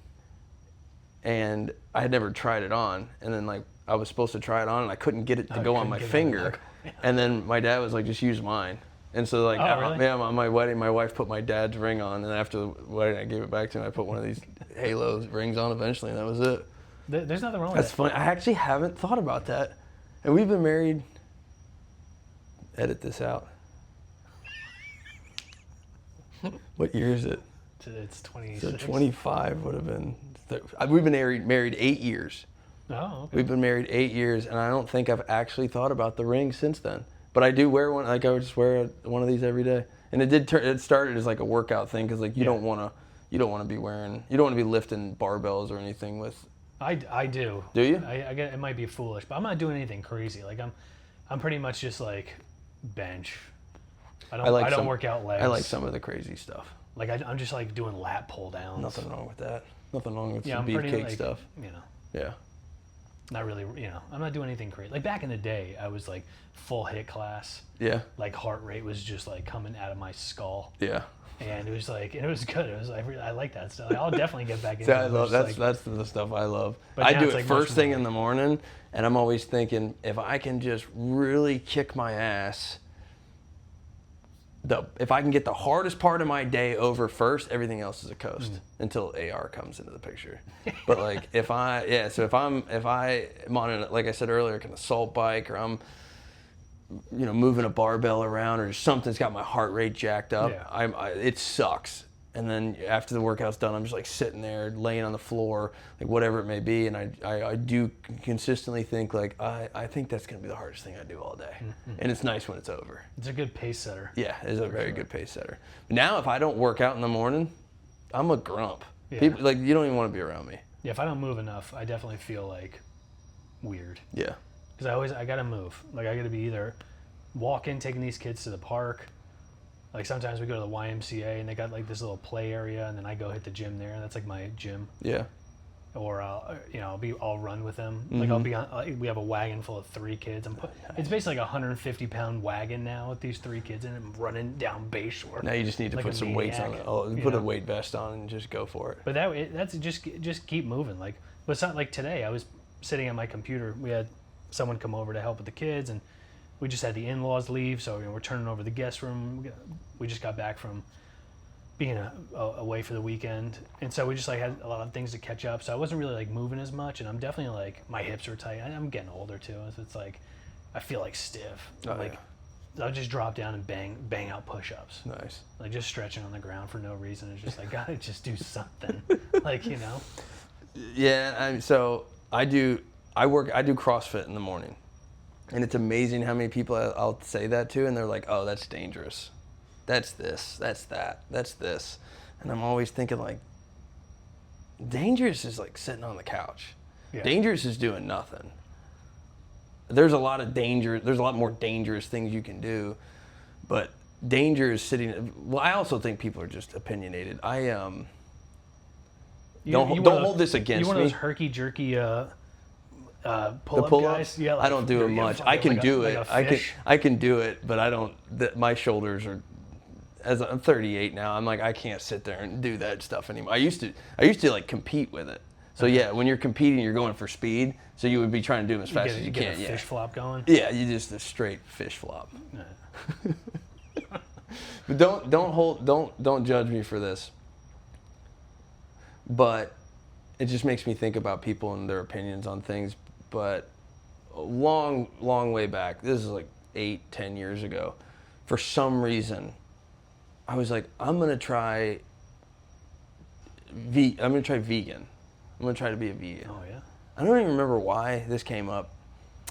And I had never tried it on. And then I was supposed to try it on, and I couldn't get it to go on my finger. And then my dad was like, just use mine. And so really? on my wedding, my wife put my dad's ring on, and after the wedding, I gave it back to him. I put one of these halo rings on eventually, and that was it. There's nothing wrong with That's funny. I actually haven't thought about that. And we've been married. Edit this out. What year is it? It's 26. So 25 would have been. We've been married 8 years. Oh, okay. We've been married 8 years, and I don't think I've actually thought about the ring since then. But I do wear one. I would just wear one of these every day. And it started as a workout thing, because you don't want to be lifting barbells or anything with. I do. Do you? I get it might be foolish, but I'm not doing anything crazy. I'm pretty much just bench. I don't work out legs. I like some of the crazy stuff. I'm just doing lat pull downs. Nothing wrong with that. Nothing wrong with some I'm beefcake stuff. Yeah. Not really, I'm not doing anything crazy. Back in the day, I was full hit class. Yeah. Heart rate was just coming out of my skull. Yeah. And it was it was good. It was I like that stuff. I'll definitely get back into it. That's the stuff I love. But I now do it's it first thing in the morning, and I'm always thinking, if I can just really kick my ass, if I can get the hardest part of my day over first, everything else is a coast until AR comes into the picture. But if I'm on like I said earlier, an assault bike, or I'm moving a barbell around, or something's got my heart rate jacked up, it sucks. And then after the workout's done, I'm just sitting there, laying on the floor, whatever it may be, and I do consistently think I think that's gonna be the hardest thing I do all day. And it's nice when it's over. It's a good pace setter. Yeah, it's a very good pace setter. Now, if I don't work out in the morning, I'm a grump. Yeah. People you don't even want to be around me. Yeah, if I don't move enough, I definitely feel weird. Yeah. Because I gotta move. I gotta be either walking, taking these kids to the park. Sometimes we go to the YMCA, and they got this little play area, and then I go hit the gym there. That's my gym. Yeah. Or I'll run with them. I'll be on. We have a wagon full of 3 kids. It's basically 150-pound wagon now with these 3 kids in it. I'm running down Bayshore. Now you just need to put some weights on it. Put a weight vest on and just go for it. But that's just keep moving. But it's not today. I was sitting at my computer. We had someone come over to help with the kids, and we just had the in-laws leave, so we're turning over the guest room. We just got back from being away for the weekend, and so we just had a lot of things to catch up. So I wasn't really moving as much, and I'm definitely my hips are tight. I'm getting older too, so it's I feel stiff. I'll just drop down and bang out push-ups. Nice. Just stretching on the ground for no reason. It's just gotta just do something. Yeah, so I do CrossFit in the morning. And it's amazing how many people I'll say that to, and they're like, oh, that's dangerous. That's this, that's that, that's this. And I'm always thinking dangerous is sitting on the couch. Yeah. Dangerous is doing nothing. There's a lot more dangerous things you can do, but danger is sitting. Well, I also think people are just opinionated. Don't hold this against me. You one of those herky-jerky pull-up guys? Yeah, I don't do it much. I can do it. I can do it, but I don't. My shoulders are. As I'm 38 now, I'm I can't sit there and do that stuff anymore. I used to compete with it. So yeah, when you're competing, you're going for speed. So you would be trying to do them as fast as you can. Get a fish flop going. Yeah, you just a straight fish flop. But don't judge me for this. But it just makes me think about people and their opinions on things. But a long way back, this is 8-10 years ago, for some reason, I was I'm gonna try vegan. I'm gonna try to be a vegan. Oh yeah. I don't even remember why this came up.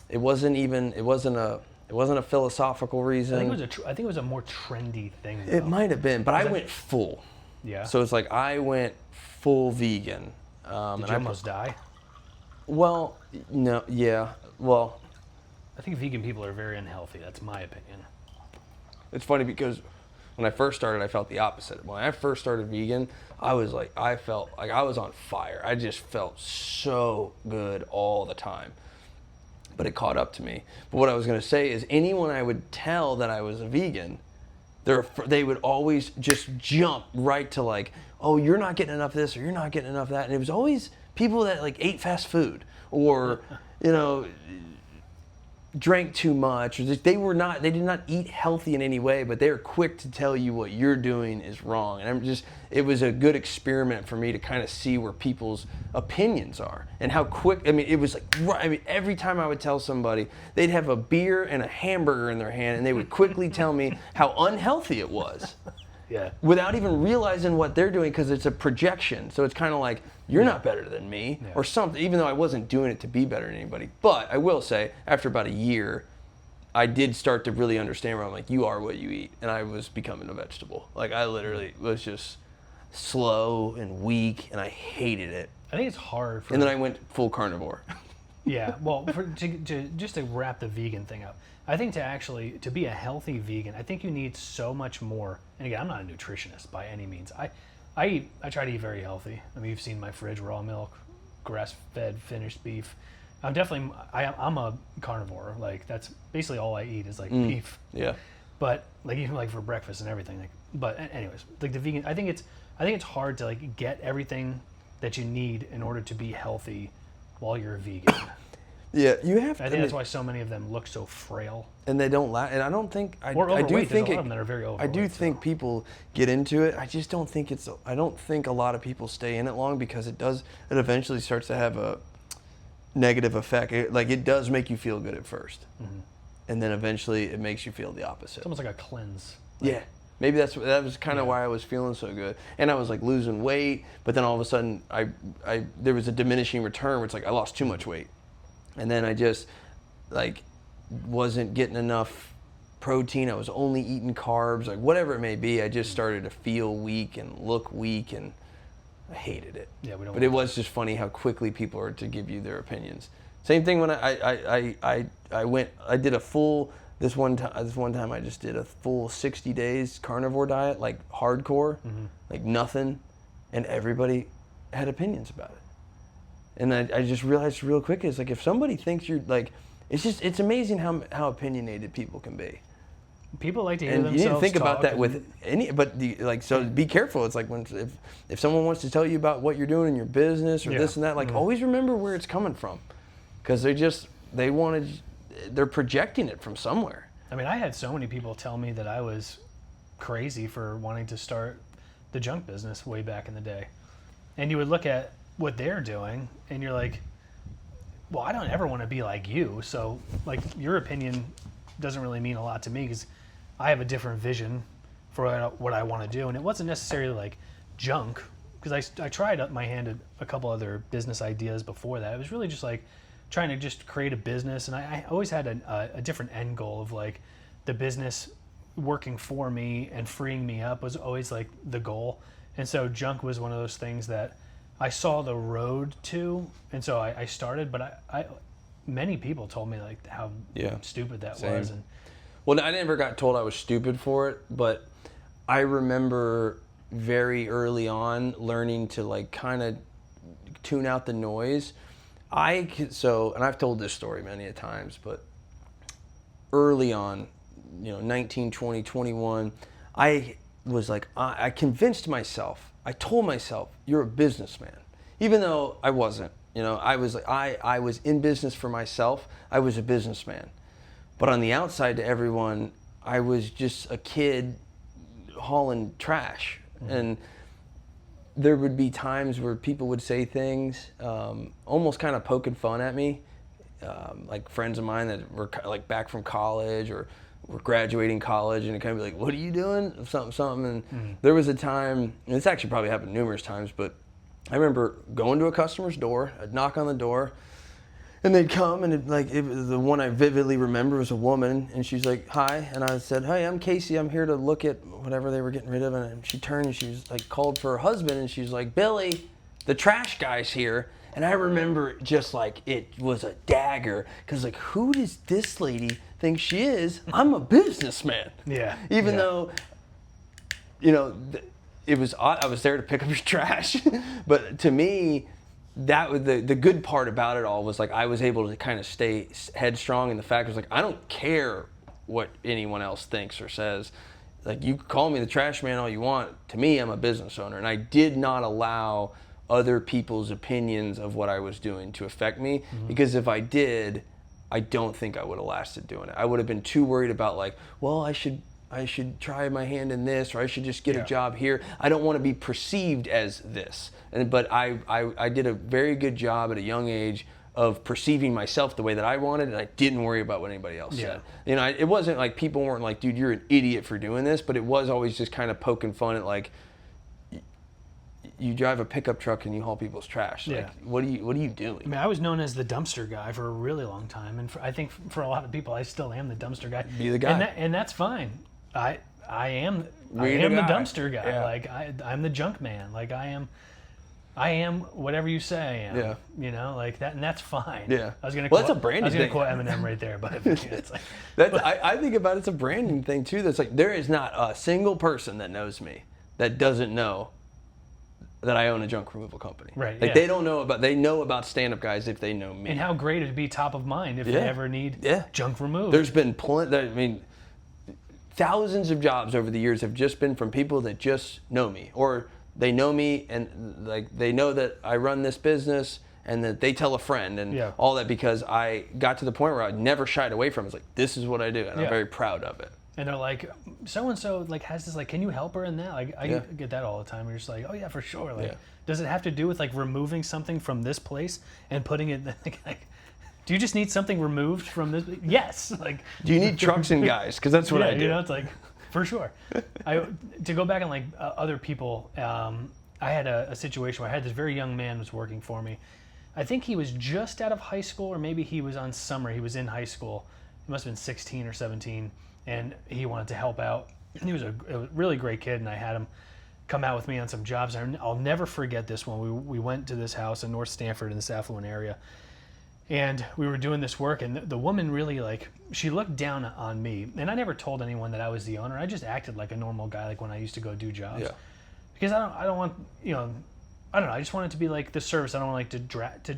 it wasn't a philosophical reason. I think it was a more trendy thing. Though. It might have been, but I went full. Yeah. So it's like I went full vegan. Did you almost die? Well, no, yeah. Well, I think vegan people are very unhealthy. That's my opinion. it's funny because when I first started, I felt the opposite. When I first started vegan, I felt like I was on fire. I just felt so good all the time. But it caught up to me. But what I was going to say is anyone I would tell that I was a vegan, they would always just jump right to like, oh, you're not getting enough of this or you're not getting enough of that. And it was always people that like ate fast food or, you know, drank too much. Or they did not eat healthy in any way, but they were quick to tell you what you're doing is wrong. And it was a good experiment for me to kind of see where people's opinions are and how quick. I mean, it was like, every time I would tell somebody, they'd have a beer and a hamburger in their hand and they would quickly tell me how unhealthy it was. Yeah. Without even realizing what they're doing, because it's a projection. So it's kind of like, you're not better than me or something, even though I wasn't doing it to be better than anybody. But I will say, after about a year, I did start to really understand where I'm like, you are what you eat. And I was becoming a vegetable. Like I literally was just slow and weak and I hated it. I think it's hard for... And then I went full carnivore. Yeah, well, just to wrap the vegan thing up, I think to be a healthy vegan, I think you need so much more. And again, I'm not a nutritionist by any means. I try to eat very healthy. I mean, you've seen my fridge, raw milk, grass-fed, finished beef. I'm a carnivore. Like that's basically all I eat is like beef. Yeah. But like even like for breakfast and everything. Like, but anyways, like the vegan, I think it's hard to like get everything that you need in order to be healthy while you're a vegan. Yeah, you have. I think that's why so many of them look so frail. And they don't last. And I don't think Or overweight. I do think There's a lot of them that are very overweight. I do think people get into it. I just don't think I don't think a lot of people stay in it long because it eventually starts to have a negative effect. It does make you feel good at first, and then eventually it makes you feel the opposite. It's almost like a cleanse. Yeah. Maybe that was kind of why I was feeling so good, and I was like losing weight, but then all of a sudden there was a diminishing return where it's like I lost too much weight, and then I just like wasn't getting enough protein. I was only eating carbs, like whatever it may be. I just started to feel weak and look weak, and I hated it. Yeah, we don't. But it was just funny how quickly people are to give you their opinions. Same thing when I did a full. This one time I just did a full 60 days carnivore diet, like hardcore, like nothing, and everybody had opinions about it. And I just realized real quick, it's like if somebody thinks you're like, it's amazing how opinionated people can be. People like to hear and themselves you didn't think talk about that with any, but so be careful. It's like if someone wants to tell you about what you're doing in your business or this and that, like always remember where it's coming from, because they're projecting it from somewhere. I mean, I had so many people tell me that I was crazy for wanting to start the junk business way back in the day. And you would look at what they're doing and you're like, well, I don't ever want to be like you. So like your opinion doesn't really mean a lot to me because I have a different vision for what I want to do. And it wasn't necessarily like junk, because I tried my hand at a couple other business ideas before that. It was really just like trying to just create a business. And I always had a different end goal of like the business working for me and freeing me up was always like the goal. And so junk was one of those things that I saw the road to, and so I started, but many people told me like how stupid that was. And well, I never got told I was stupid for it, but I remember very early on learning to like kind of tune out the noise. And I've told this story many a times, but early on, 19, 20, 21, I was like, I convinced myself, I told myself, you're a businessman. Even though I wasn't, I was like, I was in business for myself, I was a businessman. But on the outside to everyone, I was just a kid hauling trash. Mm-hmm. And there would be times where people would say things, almost kind of poking fun at me. Like friends of mine that were like back from college or were graduating college, and it kind of be like, what are you doing? Something. And there was a time, and this actually probably happened numerous times, but I remember going to a customer's door, I'd knock on the door, And they'd come, and the one I vividly remember was a woman, and she's like, "Hi," and I said, "Hey, I'm Casey. I'm here to look at whatever they were getting rid of." And she turned, and she was like, called for her husband, and she's like, "Billy, the trash guy's here." And I remember just like it was a dagger, because like, who does this lady think she is? I'm a businessman. Yeah. Even though, you know, it was I was there to pick up your trash, but to me, that was the good part about it all was like I was able to kind of stay headstrong, and the fact was like I don't care what anyone else thinks or says. Like, you call me the trash man all you want. To me, I'm a business owner, and I did not allow other people's opinions of what I was doing to affect me, because if I did, I don't think I would have lasted doing it. I would have been too worried about like, well, I should try my hand in this, or I should just get a job here. I don't want to be perceived as this. But I did a very good job at a young age of perceiving myself the way that I wanted, and I didn't worry about what anybody else said. You know, it wasn't like people weren't like, dude, you're an idiot for doing this, but it was always just kind of poking fun at like, you drive a pickup truck and you haul people's trash. Like, what are you doing? I mean, I was known as the dumpster guy for a really long time, and I think for a lot of people, I still am the dumpster guy. Be the guy, and that's fine. I am the dumpster guy. Yeah. Like I'm the junk man. Like I am whatever you say I am. Yeah. You know, like that, and that's fine. Yeah. I was gonna. Well, that's a branding thing. I was gonna quote Eminem right there, but it's like. I think about it's a branding thing too. That's like, there is not a single person that knows me that doesn't know that I own a junk removal company. Right. Like, they know about stand-up guys if they know me. And how great it'd be top of mind if they ever need junk removed. There's been thousands of jobs over the years have just been from people that just know me, or they know me and like they know that I run this business, and that they tell a friend, and all that, because I got to the point where I never shied away from it. It's like, this is what I do, and I'm very proud of it. And they're like, so and so like has this, like, can you help her in that? Like I get that all the time. You're just like, oh yeah, for sure. Like, does it have to do with like removing something from this place and putting it like do you just need something removed from this? Yes. Like, do you need trucks and guys? Because that's what I do. You know, it's like, for sure. To go back on like other people, I had a situation where I had this very young man was working for me. I think he was just out of high school, or maybe he was on summer. He was in high school. He must have been 16 or 17. And he wanted to help out. He was a really great kid, and I had him come out with me on some jobs. And I'll never forget this one. We went to this house in North Stamford in this affluent area, and we were doing this work, and the woman really, like, she looked down on me. And I never told anyone that I was the owner. I just acted like a normal guy, like when I used to go do jobs. Yeah. Because I don't want, you know, I don't know. I just want it to be like the service. I don't want like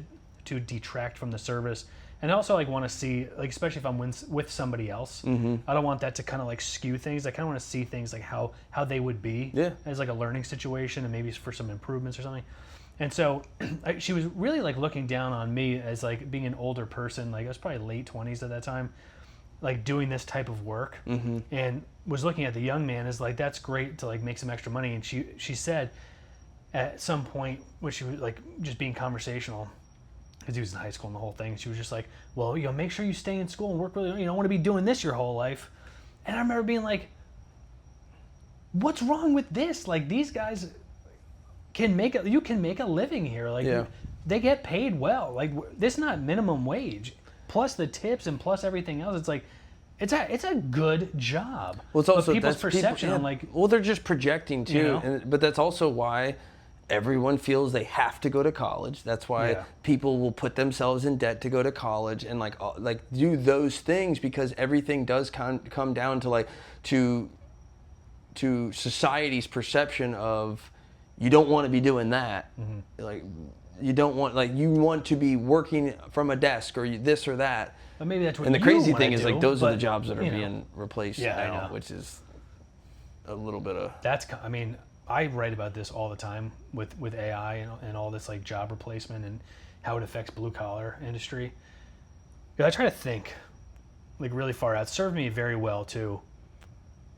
to detract from the service. And I also like want to see, like, especially if I'm with somebody else, I don't want that to kind of like skew things. I kind of want to see things like how they would be as like a learning situation, and maybe for some improvements or something. And so she was really like looking down on me as like being an older person. Like, I was probably late 20s at that time, like doing this type of work, and was looking at the young man as like, that's great to like make some extra money. And she said at some point, when she was like just being conversational, because he was in high school and the whole thing, she was just like, well, you know, make sure you stay in school and work really, you don't want to be doing this your whole life. And I remember being like, what's wrong with this? Like, these guys you can make a living here. Like, they get paid well. Like, this is not minimum wage, plus the tips and plus everything else. It's like, it's a good job. Well, it's also, but people's perception on like, well, they're just projecting too. You know? But that's also why everyone feels they have to go to college. That's why people will put themselves in debt to go to college and like do those things, because everything does come down to like to society's perception of, you don't want to be doing that. Like, you don't want, like, you want to be working from a desk or this or that. But maybe that's what. And the crazy thing is, like, those are the jobs that are being replaced now, which is a little bit of. I mean, I write about this all the time with AI and all this like job replacement and how it affects blue collar industry. I try to think like really far out. It served me very well to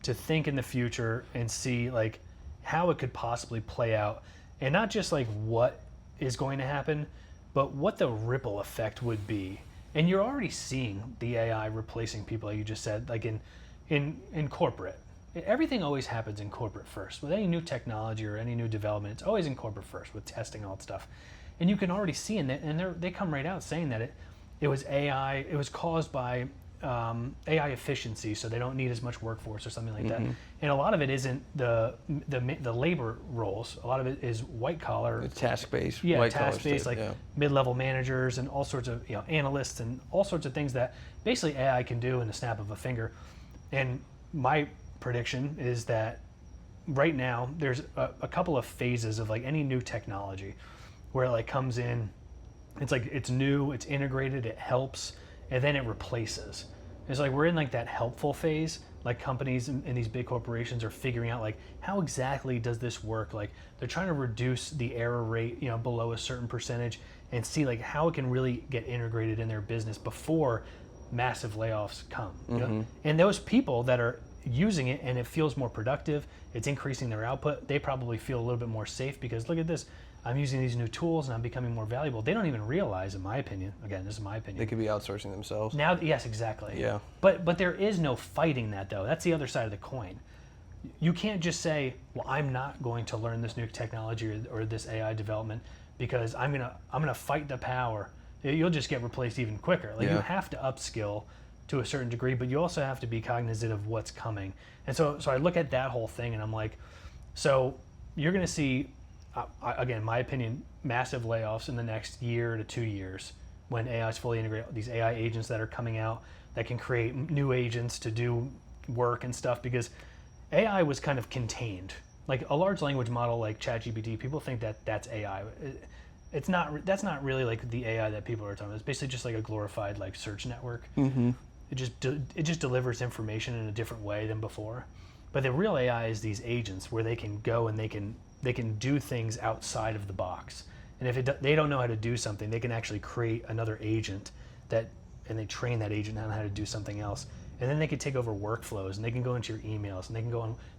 think in the future and see like how it could possibly play out, and not just like what is going to happen, but what the ripple effect would be. And you're already seeing the AI replacing people, like you just said, like in corporate. Everything always happens in corporate first. With any new technology or any new development, it's always in corporate first with testing and all that stuff. And you can already see, and they come right out saying that it was AI. It was caused by AI efficiency, so they don't need as much workforce or something like that. And a lot of it isn't the labor roles. A lot of it is white collar. It's task-based. Yeah, white collar task-based, stuff, like yeah. mid-level managers and all sorts of analysts and all sorts of things that basically AI can do in the snap of a finger. And my prediction is that right now there's a couple of phases of like any new technology where it like comes in, it's like it's new, it's integrated, it helps, and then it replaces. It's like we're in like that helpful phase. Like companies and these big corporations are figuring out like how exactly does this work? Like they're trying to reduce the error rate, below a certain percentage and see like how it can really get integrated in their business before massive layoffs come. You know? And those people that are using it and it feels more productive, it's increasing their output, they probably feel a little bit more safe because look at this, I'm using these new tools and I'm becoming more valuable. They don't even realize, in my opinion, again, this is my opinion. They could be outsourcing themselves. Now, yes, exactly. Yeah. But there is no fighting that though. That's the other side of the coin. You can't just say, well, I'm not going to learn this new technology or this AI development because I'm gonna fight the power. You'll just get replaced even quicker. Like you have to upskill to a certain degree, but you also have to be cognizant of what's coming. And so I look at that whole thing and I'm like, so you're gonna see, again, my opinion, massive layoffs in the next year to 2 years when AI is fully integrated. These AI agents that are coming out that can create new agents to do work and stuff, because AI was kind of contained. Like a large language model like ChatGPT, people think that that's AI. It's not. That's not really like the AI that people are talking about. It's basically just like a glorified like search network. It just delivers information in a different way than before. But the real AI is these agents where they can go and they can do things outside of the box. And if they don't know how to do something, they can actually create another agent and they train that agent on how to do something else. And then they can take over workflows and they can go into your emails and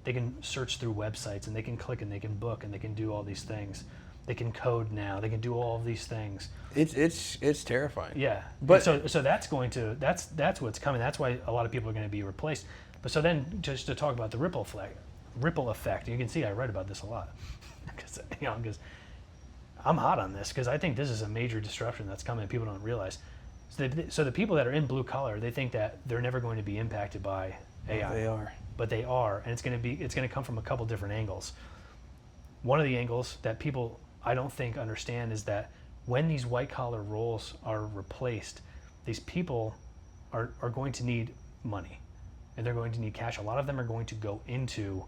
they can search through websites and they can click and they can book and they can do all these things. They can code now. They can do all of these things. It's terrifying. Yeah. But so that's what's coming. That's why a lot of people are going to be replaced. But so then just to talk about the ripple effect. You can see I write about this a lot because I'm hot on this because I think this is a major disruption that's coming. People don't realize. So the people that are in blue collar, they think that they're never going to be impacted by AI. They are. But they are, and it's going to come from a couple different angles. One of the angles that people I don't think understand is that when these white collar roles are replaced, these people are going to need money and they're going to need cash. A lot of them are going to go into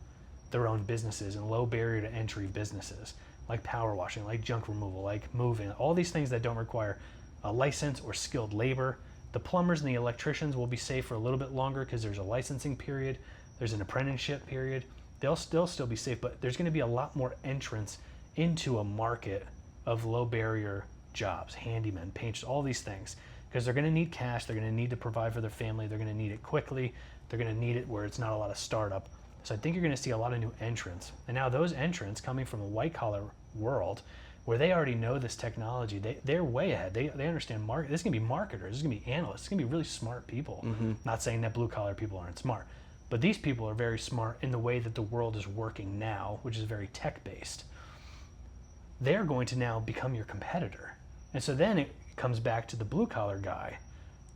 their own businesses and low barrier to entry businesses like power washing, like junk removal, like moving, all these things that don't require a license or skilled labor. The plumbers and the electricians will be safe for a little bit longer because there's a licensing period, there's an apprenticeship period. They'll still be safe, but there's going to be a lot more entrance into a market of low barrier jobs, handymen, painters, all these things, because they're going to need cash. They're going to need to provide for their family. They're going to need it quickly. They're going to need it where it's not a lot of startup. So I think you're going to see a lot of new entrants. And now those entrants coming from a white collar world where they already know this technology, they're way ahead. They understand market. This is going to be marketers. This is going to be analysts. It's going to be really smart people. Not saying that blue collar people aren't smart. But these people are very smart in the way that the world is working now, which is very tech-based. They're going to now become your competitor. And so then it comes back to the blue-collar guy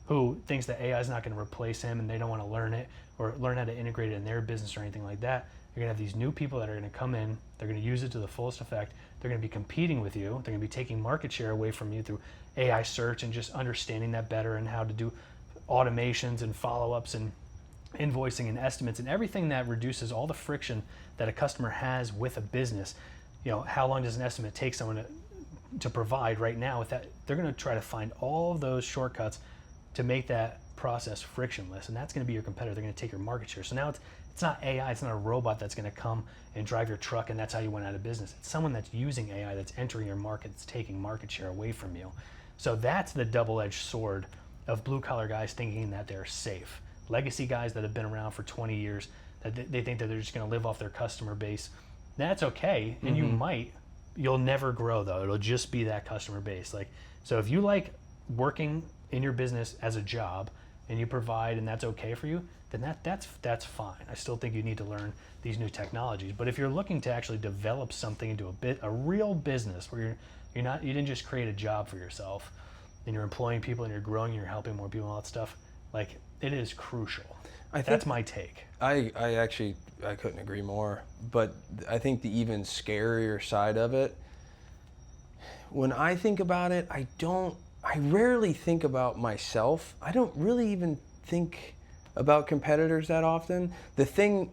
who thinks that AI is not going to replace him and they don't want to learn it or learn how to integrate it in their business or anything like that. You're going to have these new people that are going to come in. They're going to use it to the fullest effect. They're going to be competing with you. They're going to be taking market share away from you through AI search and just understanding that better and how to do automations and follow-ups and invoicing and estimates and everything that reduces all the friction that a customer has with a business. How long does an estimate take someone to provide right now? With that, they're going to try to find all of those shortcuts to make that process frictionless, and that's going to be your competitor. They're going to take your market share. So now it's not AI, it's not a robot that's going to come and drive your truck and that's how you went out of business. It's someone that's using AI that's entering your market, that's taking market share away from you. So that's the double-edged sword of blue-collar guys thinking that they're safe. Legacy guys that have been around for 20 years, that they think that they're just going to live off their customer base. That's okay, and you'll never grow though. It'll just be that customer base. So if you like working in your business as a job and you provide and that's okay for you, then that's fine. I still think you need to learn these new technologies. But if you're looking to actually develop something into a real business where you didn't just create a job for yourself, and you're employing people and you're growing and you're helping more people and all that stuff, like it is crucial. I think That's my take. I couldn't agree more. But I think the even scarier side of it, when I think about it, I rarely think about myself. I don't really even think about competitors that often. The thing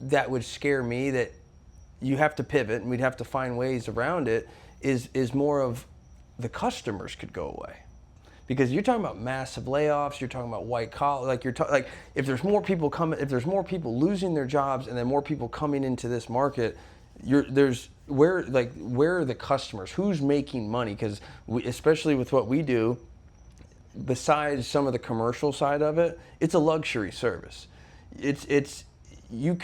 that would scare me, that you have to pivot and we'd have to find ways around it, is more of the customers could go away. Because you're talking about massive layoffs, you're talking about white collar, like if there's more people losing their jobs and then more people coming into this market, where are the customers? Who's making money? Because especially with what we do, besides some of the commercial side of it, it's a luxury service. You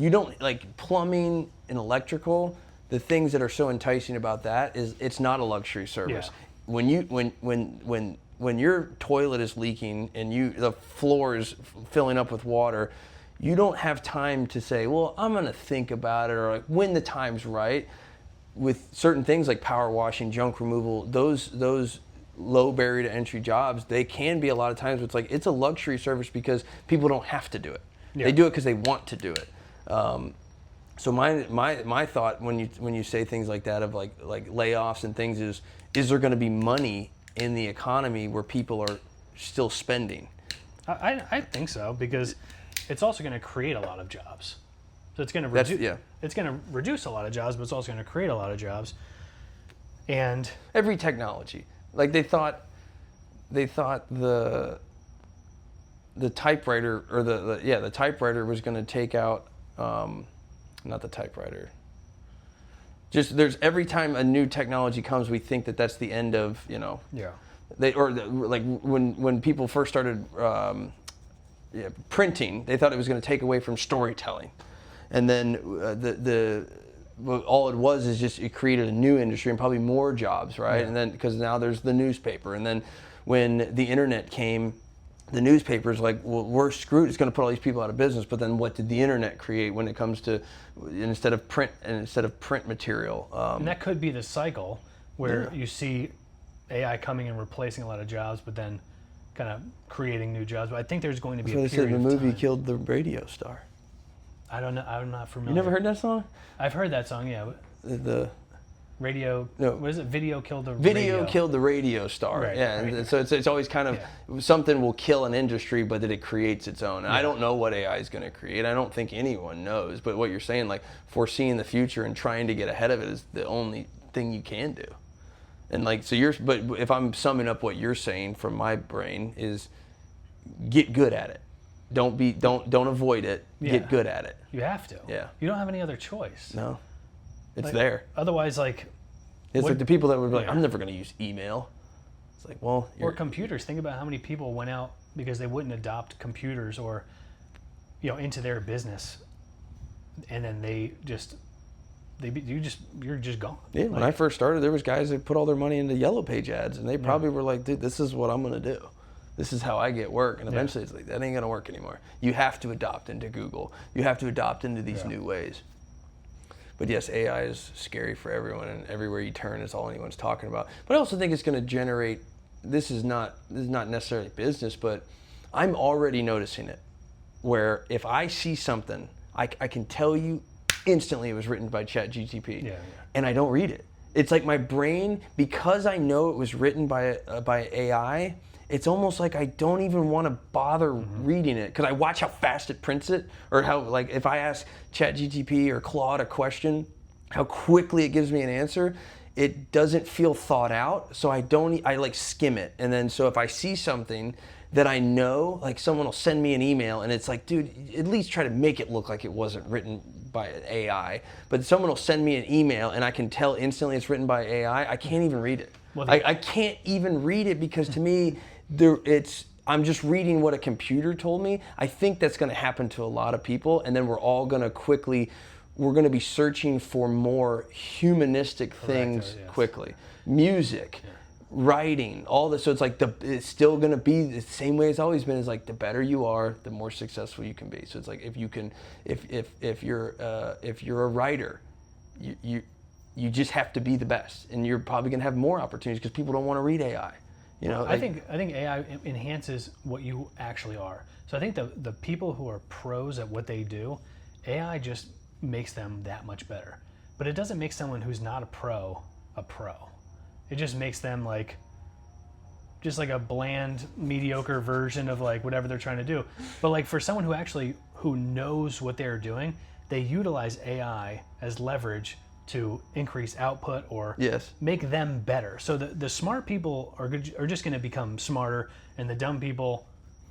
don't like plumbing and electrical. The things that are so enticing about that is it's not a luxury service. Yeah. When your toilet is leaking and the floor is filling up with water, you don't have time to say, well, I'm gonna think about it, or like when the time's right. With certain things like power washing, junk removal, those low barrier to entry jobs, they can be a lot of times it's a luxury service because people don't have to do it. Yeah. They do it because they want to do it. So my thought when you say things like that of like layoffs and things is there going to be money in the economy where people are still spending? I think so, because it's also going to create a lot of jobs. So it's going to it's going to reduce a lot of jobs, but it's also going to create a lot of jobs. And every technology, like they thought the typewriter or the typewriter was going to take out not the typewriter. Just there's every time a new technology comes, we think that that's the end of, yeah. Like when people first started printing, they thought it was going to take away from storytelling, and then all it was is just it created a new industry and probably more jobs, right? Yeah. And then because now there's the newspaper, and then when the internet came, the newspaper's like, well, we're screwed. It's going to put all these people out of business. But then what did the internet create when it comes to instead of print material? And that could be the cycle where you see AI coming and replacing a lot of jobs, but then kind of creating new jobs. But I think there's going to be a period the of movie time. killed the radio star. I don't know. I'm not familiar. You never heard that song? I've heard that song. Yeah. The radio. No. What is it? Video killed the video radio. killed the radio star. Right, yeah. right. And so it's always kind of something will kill an industry, but that it creates its own. And I don't know what AI is going to create. I don't think anyone knows. But what you're saying, like foreseeing the future and trying to get ahead of it, is the only thing you can do. And like but if I'm summing up what you're saying from my brain is get good at it. Don't avoid it. Yeah. Get good at it. You have to. Yeah. You don't have any other choice. No. It's Like, there. Otherwise, like. It's what- like the people that would be like, yeah. I'm never going to use email. It's like, well, Or computers. Think about how many people went out because they wouldn't adopt computers or, into their business, and then you're just gone. Yeah, when I first started, there was guys that put all their money into Yellow Page ads, and they probably were like, dude, this is what I'm going to do. This is how I get work. And eventually it's like, that ain't going to work anymore. You have to adopt into Google. You have to adopt into these new ways. But yes, AI is scary for everyone, and everywhere you turn, it's all anyone's talking about. But I also think it's going to generate, this is not necessarily business, but I'm already noticing it, where if I see something, I can tell you instantly it was written by ChatGPT, and I don't read it. It's like my brain, because I know it was written by AI, it's almost like I don't even want to bother reading it, because I watch how fast it prints it, or how, like, if I ask ChatGPT or Claude a question, how quickly it gives me an answer. It doesn't feel thought out, so I like skim it. And then so if I see something that I know, like someone will send me an email and it's like, dude, at least try to make it look like it wasn't written by an AI. But someone will send me an email and I can tell instantly it's written by AI. I can't even read it. Well, I can't even read it, because to me, I'm just reading what a computer told me. I think that's going to happen to a lot of people, and then we're all going to we're going to be searching for more humanistic things quickly. Music, writing, all this. So it's like it's still going to be the same way it's always been. Is like the better you are, the more successful you can be. So it's like if you're a writer, you just have to be the best, and you're probably going to have more opportunities because people don't want to read AI. You know, I think AI enhances what you actually are. So I think the people who are pros at what they do, AI just makes them that much better. But it doesn't make someone who's not a pro a pro. It just makes them like just like a bland, mediocre version of like whatever they're trying to do. But like for someone who knows what they're doing, they utilize AI as leverage to increase output or Yes. make them better. So the smart people are just going to become smarter, and the dumb people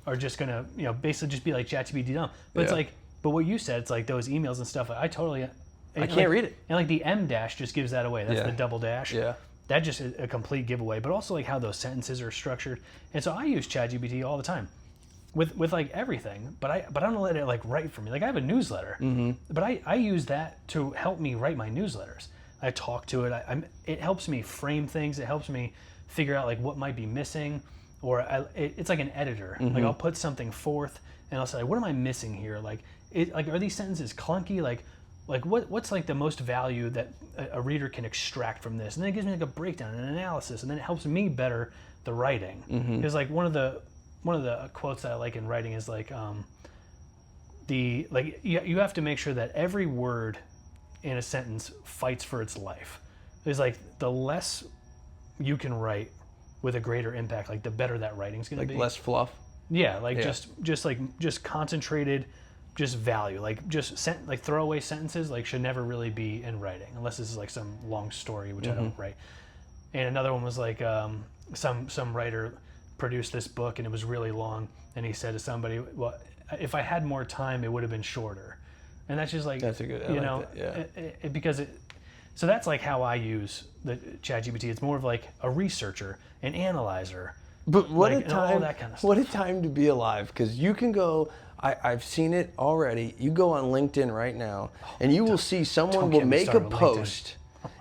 are just going to basically just be like ChatGPT dumb. But it's Yeah. like, but what you said, it's like those emails and stuff. I can't read it. And like the M dash just gives that away. That's Yeah. the double dash. Yeah. That just is a complete giveaway. But also like how those sentences are structured. And so I use ChatGPT all the time. With like everything, but I don't let it like write for me. Like I have a newsletter, but I use that to help me write my newsletters. I talk to it. It helps me frame things. It helps me figure out like what might be missing, or it's like an editor. Like I'll put something forth and I'll say, what am I missing here? Like are these sentences clunky? Like what's like the most value that a reader can extract from this? And then it gives me like a breakdown and an analysis, and then it helps me better the writing. Because like one of the quotes that I like in writing is like you have to make sure that every word in a sentence fights for its life. It's like the less you can write with a greater impact, like the better that writing's going to Like be. less fluff. Yeah, like Yeah. just concentrated, just value. Like just like throwaway sentences like should never really be in writing unless this is like some long story, which I don't write. And another one was like some writer produced this book and it was really long, and he said to somebody, well, if I had more time it would have been shorter. And that's just like, That's a good, I you like know, that, yeah. because so that's like how I use the ChatGPT. It's more of like a researcher, an analyzer. But what like, a time! all that kind of stuff. What a time to be alive, because you can go. I've seen it already. You go on LinkedIn right now, and you will see someone don't will get me make a started with LinkedIn. post,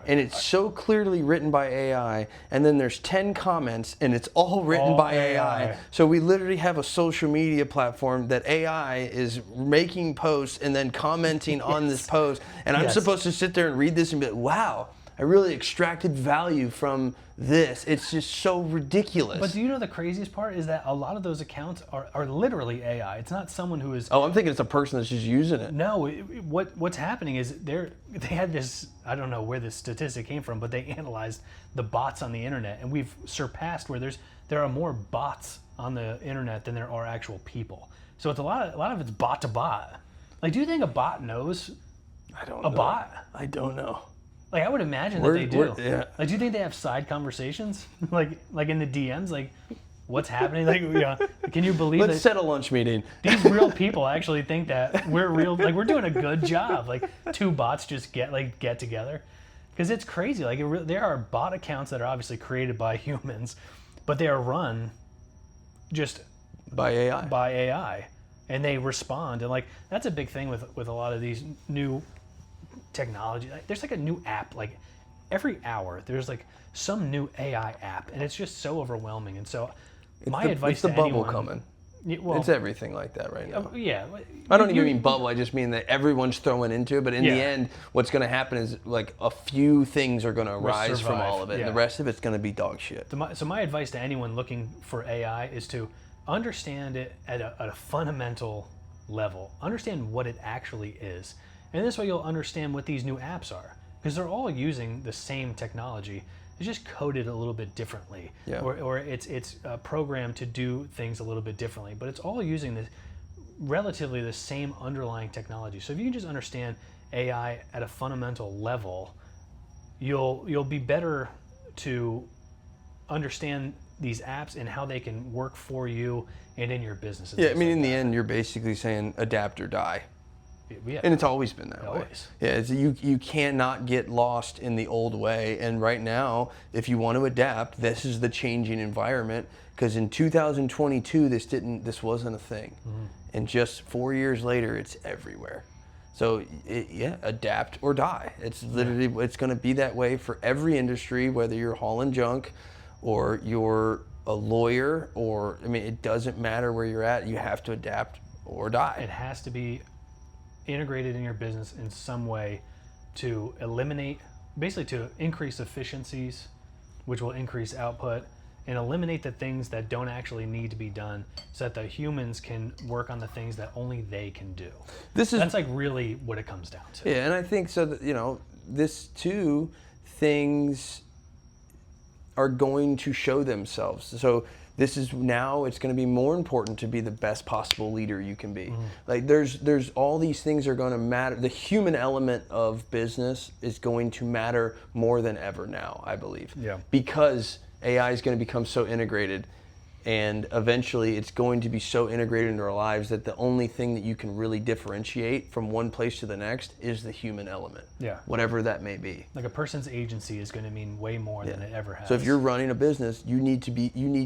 and it's so clearly written by AI, and then there's 10 comments, and it's all written All by AI. AI. So we literally have a social media platform that AI is making posts and then commenting on this post, and I'm Yes. supposed to sit there and read this and be like, wow. I really extracted value from this. It's just so ridiculous. But do you know the craziest part is that a lot of those accounts are literally AI. It's not someone who is. Oh, I'm thinking it's a person that's just using it. No, what's happening is they had this. I don't know where this statistic came from, but they analyzed the bots on the internet, and we've surpassed where there are more bots on the internet than there are actual people. So it's a lot of it's bot to bot. Like, do you think a bot knows I don't a know. bot? I don't know. Like, I would imagine that they do. Yeah. Like, do you think they have side conversations? like in the DMs, like, what's happening? Like, can you believe Let's that set a lunch meeting. these real people actually think that we're real? Like, we're doing a good job. Like, two bots just get together, because it's crazy. Like, there are bot accounts that are obviously created by humans, but they are run just By AI. by AI, and they respond. And like, that's a big thing with a lot of these new technology. Like, there's like a new app like every hour. There's like some new AI app, and it's just so overwhelming. And so my advice It's the to bubble anyone, coming. well, It's everything like that right now. yeah. I don't even mean bubble. I just mean that everyone's throwing into it. But in the Yeah. end, what's going to happen is like a few things are going to arise from survive, all of it. yeah. And the rest of it's going to be dog shit. So my advice to anyone looking for AI is to understand it at a fundamental level. Understand what it actually is. And this way you'll understand what these new apps are. Because they're all using the same technology. It's just coded a little bit differently. Yeah. Or it's programmed to do things a little bit differently. But it's all using this relatively the same underlying technology. So if you can just understand AI at a fundamental level, you'll be better to understand these apps and how they can work for you and in your business. and Yeah, I things mean, like in the that. end, you're basically saying adapt or die. Yeah. And it's always been that way. Always. Yeah, you cannot get lost in the old way. And right now, if you want to adapt, this is the changing environment. Because in 2022, this wasn't a thing, and just 4 years later, it's everywhere. So adapt or die. It's literally it's going to be that way for every industry, whether you're hauling junk, or you're a lawyer, or it doesn't matter where you're at. You have to adapt or die. It has to be integrated in your business in some way to increase efficiencies, which will increase output, and eliminate the things that don't actually need to be done so that the humans can work on the things that only they can do. That's like really what it comes down to. Yeah, and I think so that, this too, things are going to show themselves. So this is now, it's going to be more important to be the best possible leader you can be. Like there's all these things are going to matter. The human element of business is going to matter more than ever now, I believe. Yeah. Because AI is going to become so integrated, and eventually it's going to be so integrated into our lives that the only thing that you can really differentiate from one place to the next is the human element. Yeah. Whatever that may be. Like a person's agency is going to mean way more than it ever has. So if you're running a business, you need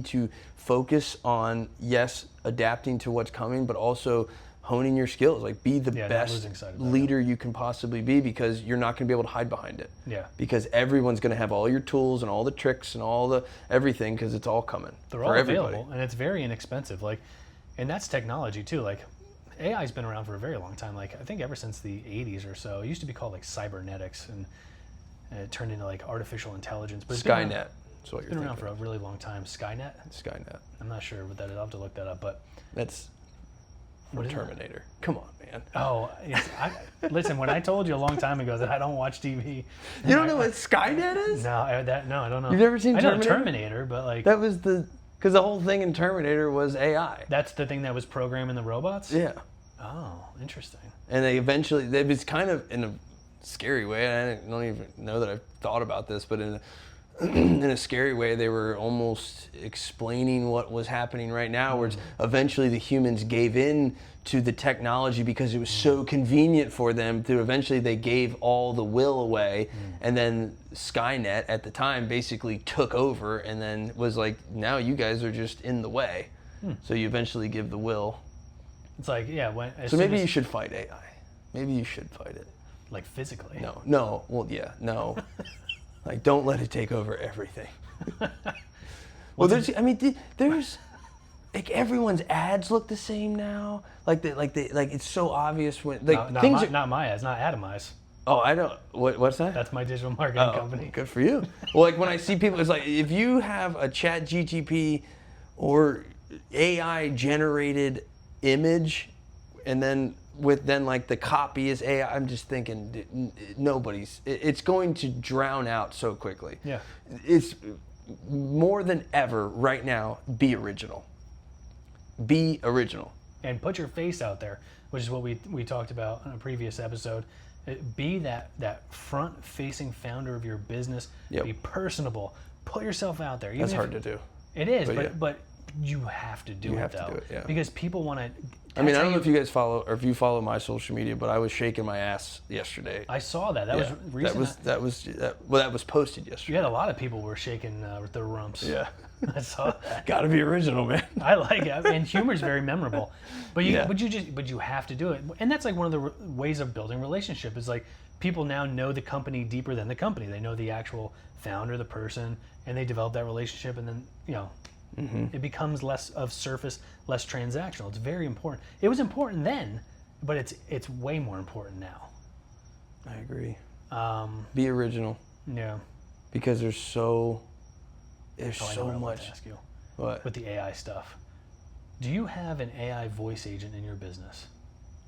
to focus on, yes, adapting to what's coming, but also honing your skills. Like be the best leader you can possibly be, because you're not going to be able to hide behind it. Yeah. Because everyone's going to have all your tools and all the tricks and all the everything, because it's all coming. They're all available, and it's very inexpensive. Like, and that's technology too. Like, AI's been around for a very long time. Like, I think ever since the 80s or so. It used to be called like cybernetics, and it turned into like artificial intelligence. But Skynet. That's what it's been around for a really long time. Skynet? Skynet. I'm not sure what that is. I'll have to look that up. But that's from Terminator. Come on, man. Oh, listen. When I told you a long time ago that I don't watch TV, you don't know what Skynet is? No, I don't know. You've never seen Terminator? I know Terminator, but like that was because the whole thing in Terminator was AI. That's the thing that was programming the robots? Yeah. Oh, interesting. And they eventually, it was kind of in a scary way. I don't even know that I've thought about this, but in a scary way, they were almost explaining what was happening right now, where eventually the humans gave in to the technology because it was so convenient for them to eventually they gave all the will away. And then Skynet at the time basically took over and then was like, now you guys are just in the way. So you eventually give the will. It's like, yeah. So maybe you should fight AI. Maybe you should fight it. Like physically? No. Well, yeah, no. Like, don't let it take over everything. Well, there's like everyone's ads look the same now. Like it's so obvious when like not my ads, not Adam eyes. Oh, I don't. What's that? That's my digital marketing company. Good for you. Well, like when I see people, it's like if you have a Chat GTP or AI generated image, and then like the copy is AI. I'm just thinking it's going to drown out so quickly. Yeah. It's more than ever right now, be original. Be original. And put your face out there, which is what we talked about in a previous episode. Be that front facing founder of your business. Yep. Be personable. Put yourself out there. That's hard to do. It is, but you have to do it though. Yeah. Because people want to. I mean, I don't know if you guys follow or if you follow my social media, but I was shaking my ass yesterday. I saw that. That was recent. That was posted yesterday. You had a lot of people were shaking with their rumps. Yeah. I saw that. Got to be original, man. I like it, and humor is very memorable. But you have to do it, and that's like one of the ways of building relationship. Is like people now know the company deeper than the company. They know the actual founder, the person, and they develop that relationship, and then it becomes less of surface, less transactional. It's very important. It was important then, but it's way more important now. I agree. Be original. Yeah. Because there's so much. I want to ask you. What? With the AI stuff. Do you have an AI voice agent in your business?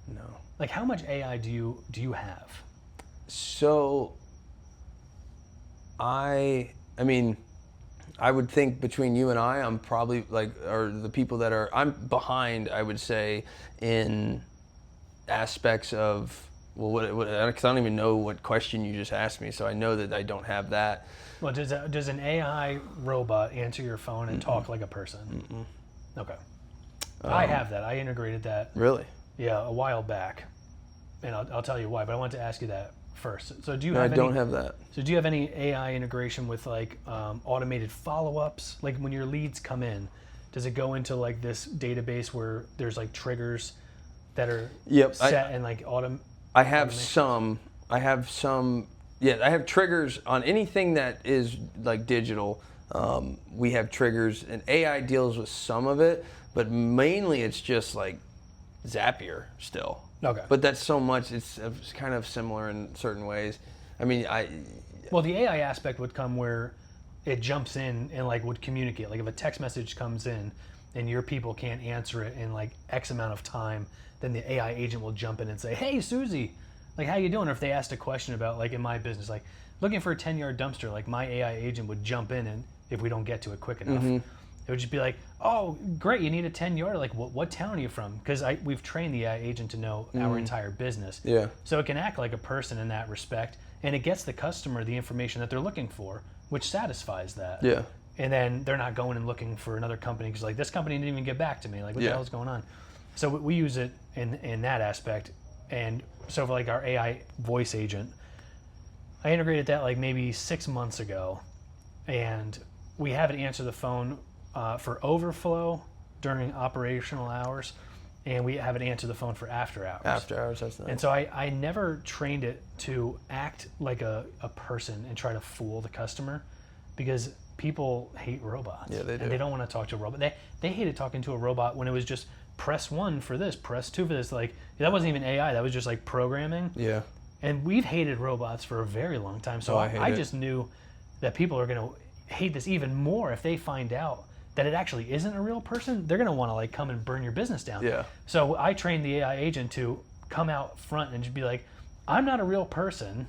No. Like how much AI do you have? So I mean, I would think between you and I'm probably the people that I'm behind, I would say, in aspects of, because I don't even know what question you just asked me, so I know that I don't have that. Well, does an AI robot answer your phone and talk like a person? Okay. I have that. I integrated that. Really? Yeah, a while back. And I'll tell you why, but I want to ask you that first. So I don't have that. So do you have any AI integration with like automated follow-ups? Like when your leads come in, does it go into like this database where there's like triggers that are set and like I have some. Yeah, I have triggers on anything that is like digital. We have triggers, and AI deals with some of it, but mainly it's just like Zapier still. Okay. But that's so much. It's kind of similar in certain ways. I mean, Well, the AI aspect would come where it jumps in and like would communicate. Like if a text message comes in and your people can't answer it in like X amount of time, then the AI agent will jump in and say, "Hey, Susie, like how you doing?" Or if they asked a question about like in my business, like looking for a 10-yard dumpster, like my AI agent would jump in, and if we don't get to it quick enough, it would just be like, "Oh, great, you need a 10-yard. Like what town are you from?" Because we've trained the AI agent to know our entire business. Yeah. So it can act like a person in that respect, and it gets the customer the information that they're looking for, which satisfies that. Yeah. And then they're not going and looking for another company because like this company didn't even get back to me. Like what the hell is going on? So we use it in that aspect. And so for like our AI voice agent, I integrated that like maybe 6 months ago, and we have it answer the phone for overflow during operational hours, and we have it answer the phone for after hours. After hours, that's nice. And so I never trained it to act like a person and try to fool the customer, because people hate robots. Yeah, they do. And they don't want to talk to a robot. They hated talking to a robot when it was just press 1 for this, press 2 for this. Like that wasn't even AI. That was just like programming. Yeah. And we've hated robots for a very long time. So I just knew that people are going to hate this even more if they find out that it actually isn't a real person. They're going to want to like come and burn your business down. Yeah. So I trained the AI agent to come out front and just be like, "I'm not a real person,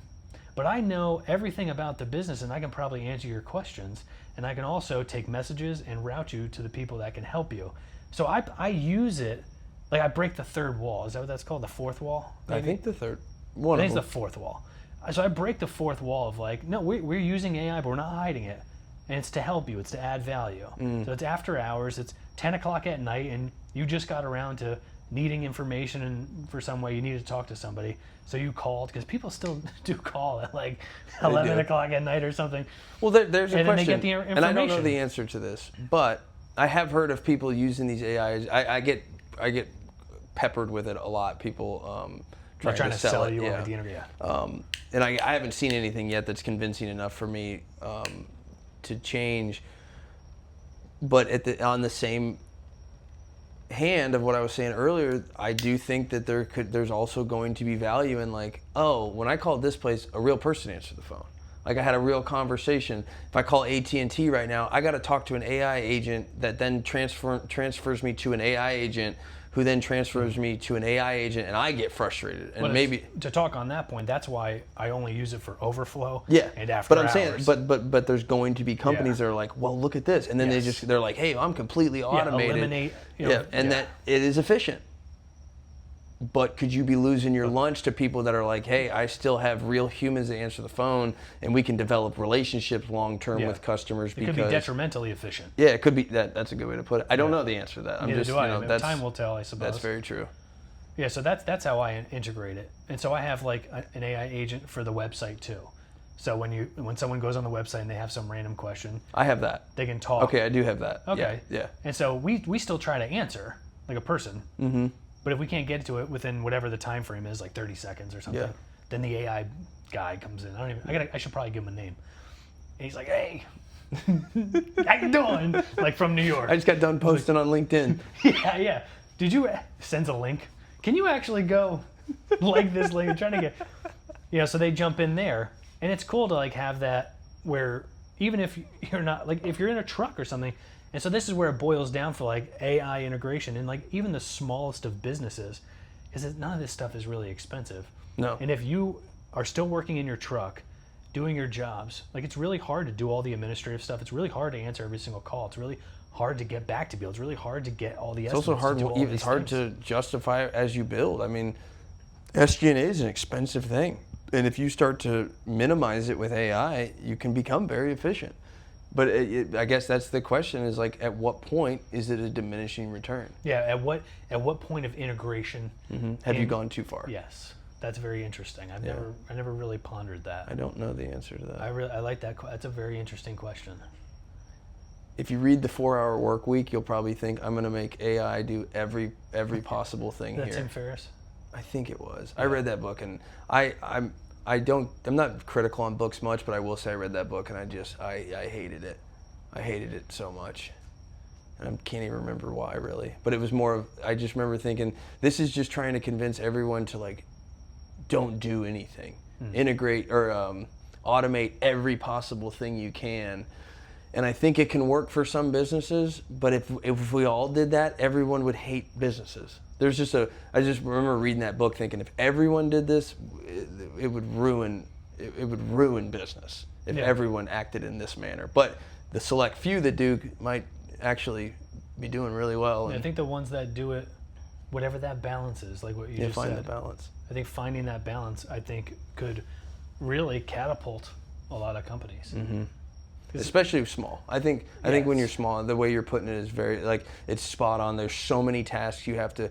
but I know everything about the business, and I can probably answer your questions, and I can also take messages and route you to the people that can help you." So I use it, like I break the third wall. Is that what that's called? The fourth wall? I maybe? think the third I one. think it's the fourth wall. So I break the fourth wall of like, no, we're using AI, but we're not hiding it. And it's to help you. It's to add value. So it's after hours. It's 10 o'clock at night, and you just got around to needing information, and for some way you needed to talk to somebody. So you called, because people still do call at like 11 o'clock at night or something. Well, there's a And then they question, get the information. and I don't know the answer to this, but I have heard of people using these AIs. I get peppered with it a lot. People trying to sell it. you Yeah. over the interview. And I haven't seen anything yet that's convincing enough for me to change. But on the same hand of what I was saying earlier, I do think that there's also going to be value in like, oh, when I called this place, a real person answered the phone. Like I had a real conversation. If I call AT&T right now, I got to talk to an AI agent that then transfers me to an AI agent, who then transfers me to an AI agent, and I get frustrated. And maybe to talk on that point, that's why I only use it for overflow. Yeah, and after but I'm hours. saying, but there's going to be companies that are like, well, look at this, and then they're like, hey, I'm completely automated. Eliminate. That it is efficient. But could you be losing your lunch to people that are like, hey, I still have real humans that answer the phone, and we can develop relationships long term with customers? It could be detrimentally efficient. Yeah, it could be. That's a good way to put it. I don't know the answer to that. Neither do I. Time will tell, I suppose. That's very true. Yeah, so that's how I integrate it. And so I have like an AI agent for the website too. So when someone goes on the website and they have some random question, I have that. they can talk. Okay, I do have that. Okay. Yeah. And so we still try to answer like a person. Mm-hmm. But if we can't get to it within whatever the time frame is, like 30 seconds or something, then the AI guy comes in. I should probably give him a name. And he's like, "Hey, how you doing?" Like from New York. I just got done posting on LinkedIn. Yeah. Did you send a link? Can you actually go like this link? I'm trying to get, so they jump in there, and it's cool to like have that where even if you're not like if you're in a truck or something. And so this is where it boils down for like AI integration, and like even the smallest of businesses, is that none of this stuff is really expensive. No. And if you are still working in your truck, doing your jobs, like it's really hard to do all the administrative stuff. It's really hard to answer every single call. It's really hard to get back to people. It's really hard to get all the estimates. It's also hard. To do all It's these hard things. to justify it as you build. I mean, SG&A is an expensive thing, and if you start to minimize it with AI, you can become very efficient. But I guess that's the question: is like, at what point is it a diminishing return? Yeah. At what point of integration Have you gone too far? Yes, that's very interesting. I never really pondered that. I don't know the answer to that. I like that. That's a very interesting question. If you read the 4-Hour Work Week, you'll probably think I'm going to make AI do every possible thing That's here. Tim Ferriss. I think it was. I read that book, and I'm not critical on books much, but I will say I read that book, and I hated it. I hated it so much. And I can't even remember why, really. But it was more of, I just remember thinking, this is just trying to convince everyone to like, don't do anything. Integrate or automate every possible thing you can. And I think it can work for some businesses, but if we all did that, everyone would hate businesses. I just remember reading that book thinking if everyone did this, it would ruin business if everyone acted in this manner. But the select few that do might actually be doing really well. I think the ones that do it, whatever that balance is, like what you just find said. the balance. I think finding that balance, I think, could really catapult a lot of companies. Mm-hmm. Especially small. I think when you're small, the way you're putting it is very, like, it's spot on. There's so many tasks you have to,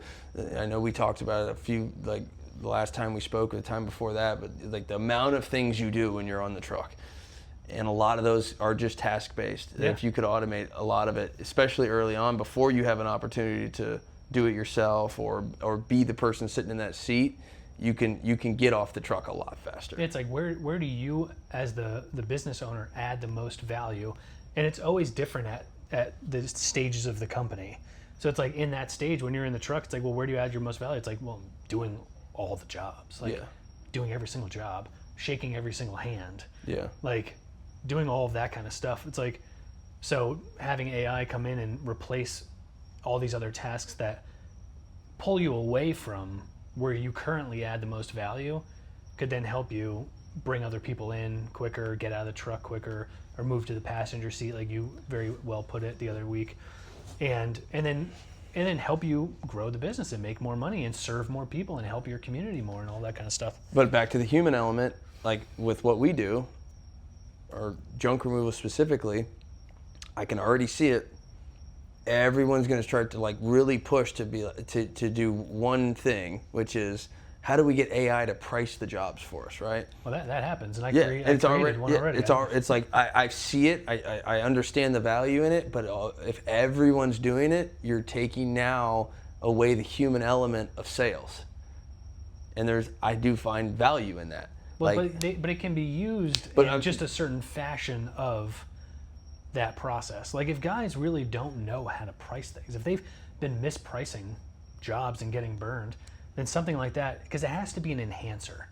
I know we talked about it a few, like the last time we spoke or the time before that, but like the amount of things you do when you're on the truck. And a lot of those are just task-based. Yeah. If you could automate a lot of it, especially early on, before you have an opportunity to do it yourself or be the person sitting in that seat, you can get off the truck a lot faster. It's like where do you, as the business owner, add the most value? And it's always different at the stages of the company. So it's like in that stage when you're in the truck, it's like, well, where do you add your most value? It's like, well, doing all the jobs, like doing every single job, shaking every single hand, like doing all of that kind of stuff. It's like, so having AI come in and replace all these other tasks that pull you away from where you currently add the most value could then help you bring other people in quicker, get out of the truck quicker, or move to the passenger seat, like you very well put it the other week, and then help you grow the business and make more money and serve more people and help your community more and all that kind of stuff. But back to the human element, like with what we do, or junk removal specifically, I can already see it. Everyone's going to start to like really push to do one thing, which is how do we get AI to price the jobs for us, right? Well, that happens, and I created one already. It's like I see it, I understand the value in it, but if everyone's doing it, you're taking now away the human element of sales, and I do find value in that. Well, but it can be used in just a certain fashion of that process. Like if guys really don't know how to price things, if they've been mispricing jobs and getting burned, then something like that, because it has to be an enhancer.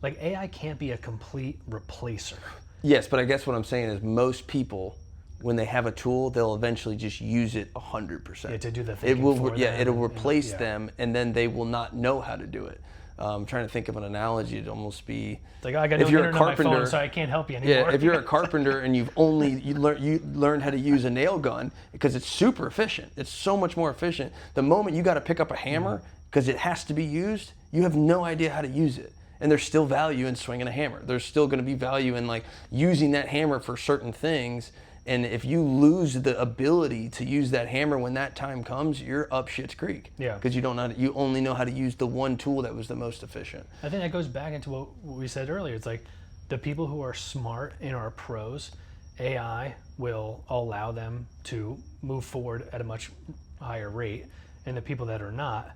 Like AI can't be a complete replacer. Yes, but I guess what I'm saying is most people, when they have a tool, they'll eventually just use it 100%. Yeah, to do the thinking for them. Yeah, it'll replace them, and then they will not know how to do it. I'm trying to think of an analogy. It'd almost be it's like, I got no internet on my phone, so I can't help you anymore. Yeah, if you're a carpenter and you learned how to use a nail gun because it's super efficient. It's so much more efficient. The moment you got to pick up a hammer because it has to be used, you have no idea how to use it. And there's still value in swinging a hammer. There's still going to be value in like using that hammer for certain things. And if you lose the ability to use that hammer when that time comes, you're up shit's creek. Yeah. Because you only know how to use the one tool that was the most efficient. I think that goes back into what we said earlier. It's like the people who are smart and are pros, AI will allow them to move forward at a much higher rate. And the people that are not,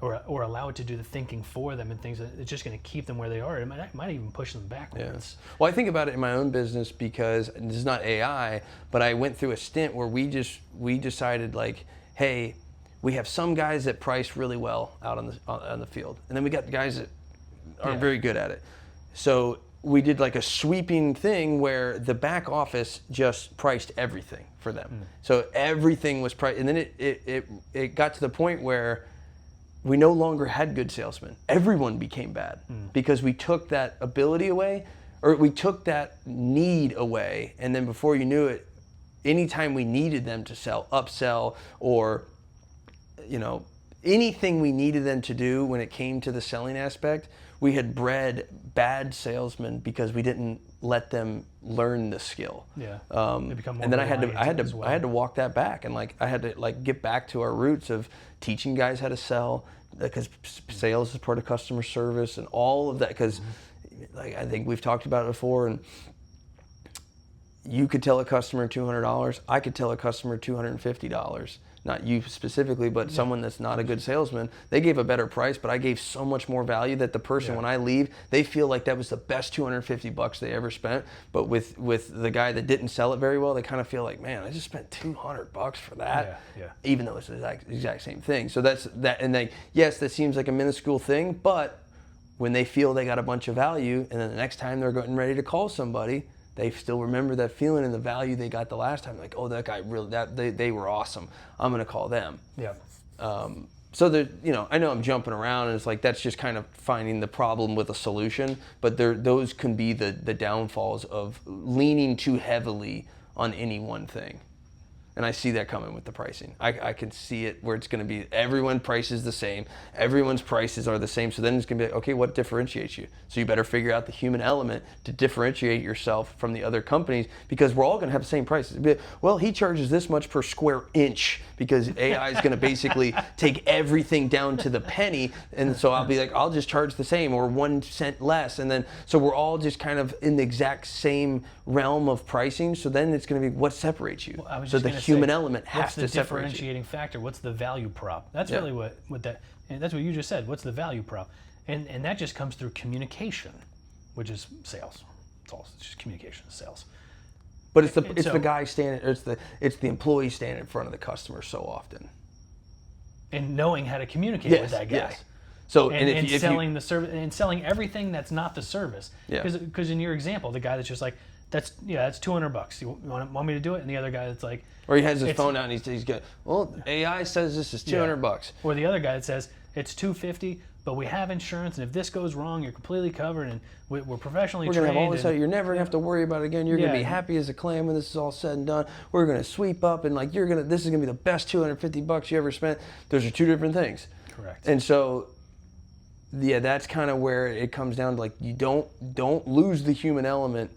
or allow it to do the thinking for them and things, it's just going to keep them where they are. It might even push them backwards. Yeah. Well, I think about it in my own business because this is not AI, but I went through a stint where we decided like, hey, we have some guys that price really well out on the field, and then we got guys that aren't very good at it. So we did like a sweeping thing where the back office just priced everything for them. So everything was priced, and then it got to the point where we no longer had good salesmen. Everyone became bad because we took that ability away, or we took that need away, and then before you knew it, anytime we needed them to upsell, or anything we needed them to do when it came to the selling aspect, we had bred bad salesmen because we didn't let them learn the skill. Yeah. And then I had to walk that back, and like I had to like get back to our roots of teaching guys how to sell, because sales is part of customer service and all of that. Because like I think we've talked about it before, and you could tell a customer $200, I could tell a customer $250. Not you specifically, but someone that's not a good salesman. They gave a better price, but I gave so much more value that the person, when I leave, they feel like that was the best $250 they ever spent. But with the guy that didn't sell it very well, they kind of feel like, man, I just spent $200 for that, even though it's the exact same thing. So that's that, and yes, that seems like a minuscule thing, but when they feel they got a bunch of value, and then the next time they're getting ready to call somebody, they still remember that feeling and the value they got the last time. Like, oh, that guy really, they were awesome. I'm going to call them. Yeah. So that, I know I'm jumping around, and it's like that's just kind of finding the problem with a solution. But those can be the downfalls of leaning too heavily on any one thing. And I see that coming with the pricing. I can see it where it's going to be everyone prices the same. Everyone's prices are the same. So then it's going to be like, okay, what differentiates you? So you better figure out the human element to differentiate yourself from the other companies, because we're all going to have the same prices. Well, he charges this much per square inch because AI is going to basically take everything down to the penny. And so I'll be like, I'll just charge the same or 1 cent less. And then, so we're all just kind of in the exact same realm of pricing. So then it's going to be what separates you. Well, so the human element has to separate you. What's the differentiating factor? What's the value prop? That's really what that, and that's what you just said. What's the value prop? And that just comes through communication, which is sales. It's just communication, sales. But it's the guy standing, it's the employee standing in front of the customer so often. And knowing how to communicate with that guy. Yes. So and selling the service and selling everything that's not the service. Because in your example, the guy that's just like, that's $200. You want me to do it? And the other guy that's like, or he has his phone out and he's got, well, AI says this is $200. Or the other guy that says it's $250, but we have insurance, and if this goes wrong, you're completely covered, and we're professionally trained. We're gonna have all this out. You're never gonna have to worry about it again. You're gonna be happy as a clam when this is all said and done. We're gonna sweep up, and like this is gonna be the best $250 you ever spent. Those are two different things. Correct. And so, that's kind of where it comes down to, like, you don't lose the human element.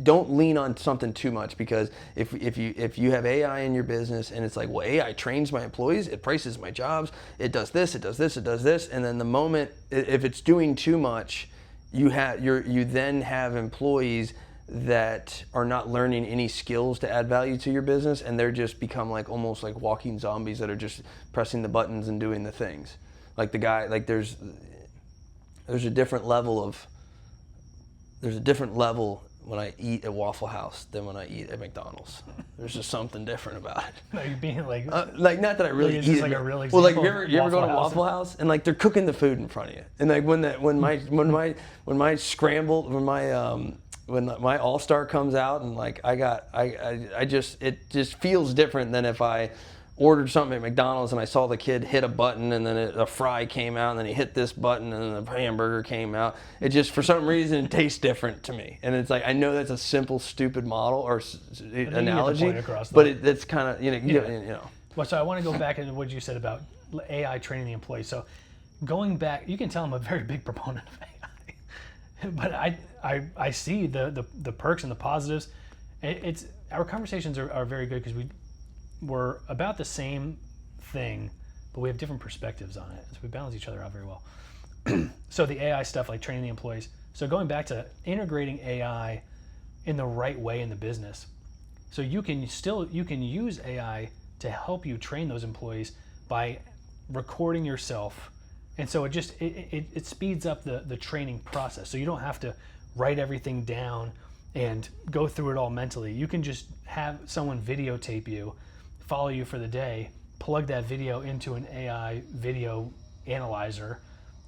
Don't lean on something too much, because if you have AI in your business and it's like, well, AI trains my employees, it prices my jobs, it does this, it does this, it does this, and then the moment if it's doing too much, you then have employees that are not learning any skills to add value to your business, and they're just become like almost like walking zombies that are just pressing the buttons and doing the things. Like the guy, like there's a different level when I eat at Waffle House than when I eat at McDonald's. There's just something different about it. No, you're being like not that I really eat it. Like a real example. Well, like you ever go to Waffle House and like they're cooking the food in front of you, and like when my scramble, when my All-Star comes out, and like it just feels different than if I ordered something at McDonald's and I saw the kid hit a button, and then a fry came out, and then he hit this button, and then the hamburger came out. It just, for some reason, it tastes different to me. And it's like, I know that's a simple, stupid model or analogy, but it's kind of, you know. Well, so I want to go back into what you said about AI training the employees. So going back, you can tell I'm a very big proponent of AI, but I see the perks and the positives. Our conversations are very good because we're about the same thing, but we have different perspectives on it. So we balance each other out very well. So the AI stuff, like training the employees. So going back to integrating AI in the right way in the business. So you can use AI to help you train those employees by recording yourself. And so it speeds up the training process. So you don't have to write everything down and go through it all mentally. You can just have someone videotape you, follow you for the day, plug that video into an AI video analyzer,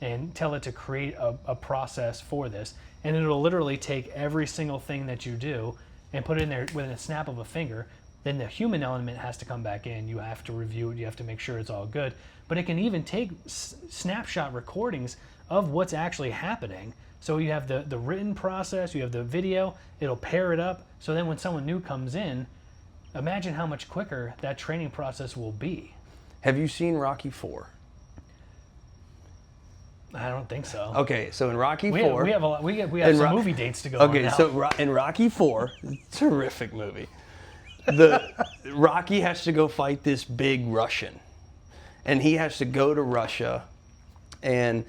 and tell it to create a process for this. And it'll literally take every single thing that you do and put it in there within a snap of a finger. Then the human element has to come back in. You have to review it. You have to make sure it's all good. But it can even take snapshot recordings of what's actually happening. So you have the written process, you have the video, it'll pair it up. So then when someone new comes in, imagine how much quicker that training process will be. Have you seen Rocky IV? I don't think so. Okay, so in Rocky IV, we have some movie dates to go on now. Okay, so in Rocky IV, terrific movie. Rocky has to go fight this big Russian, and he has to go to Russia, and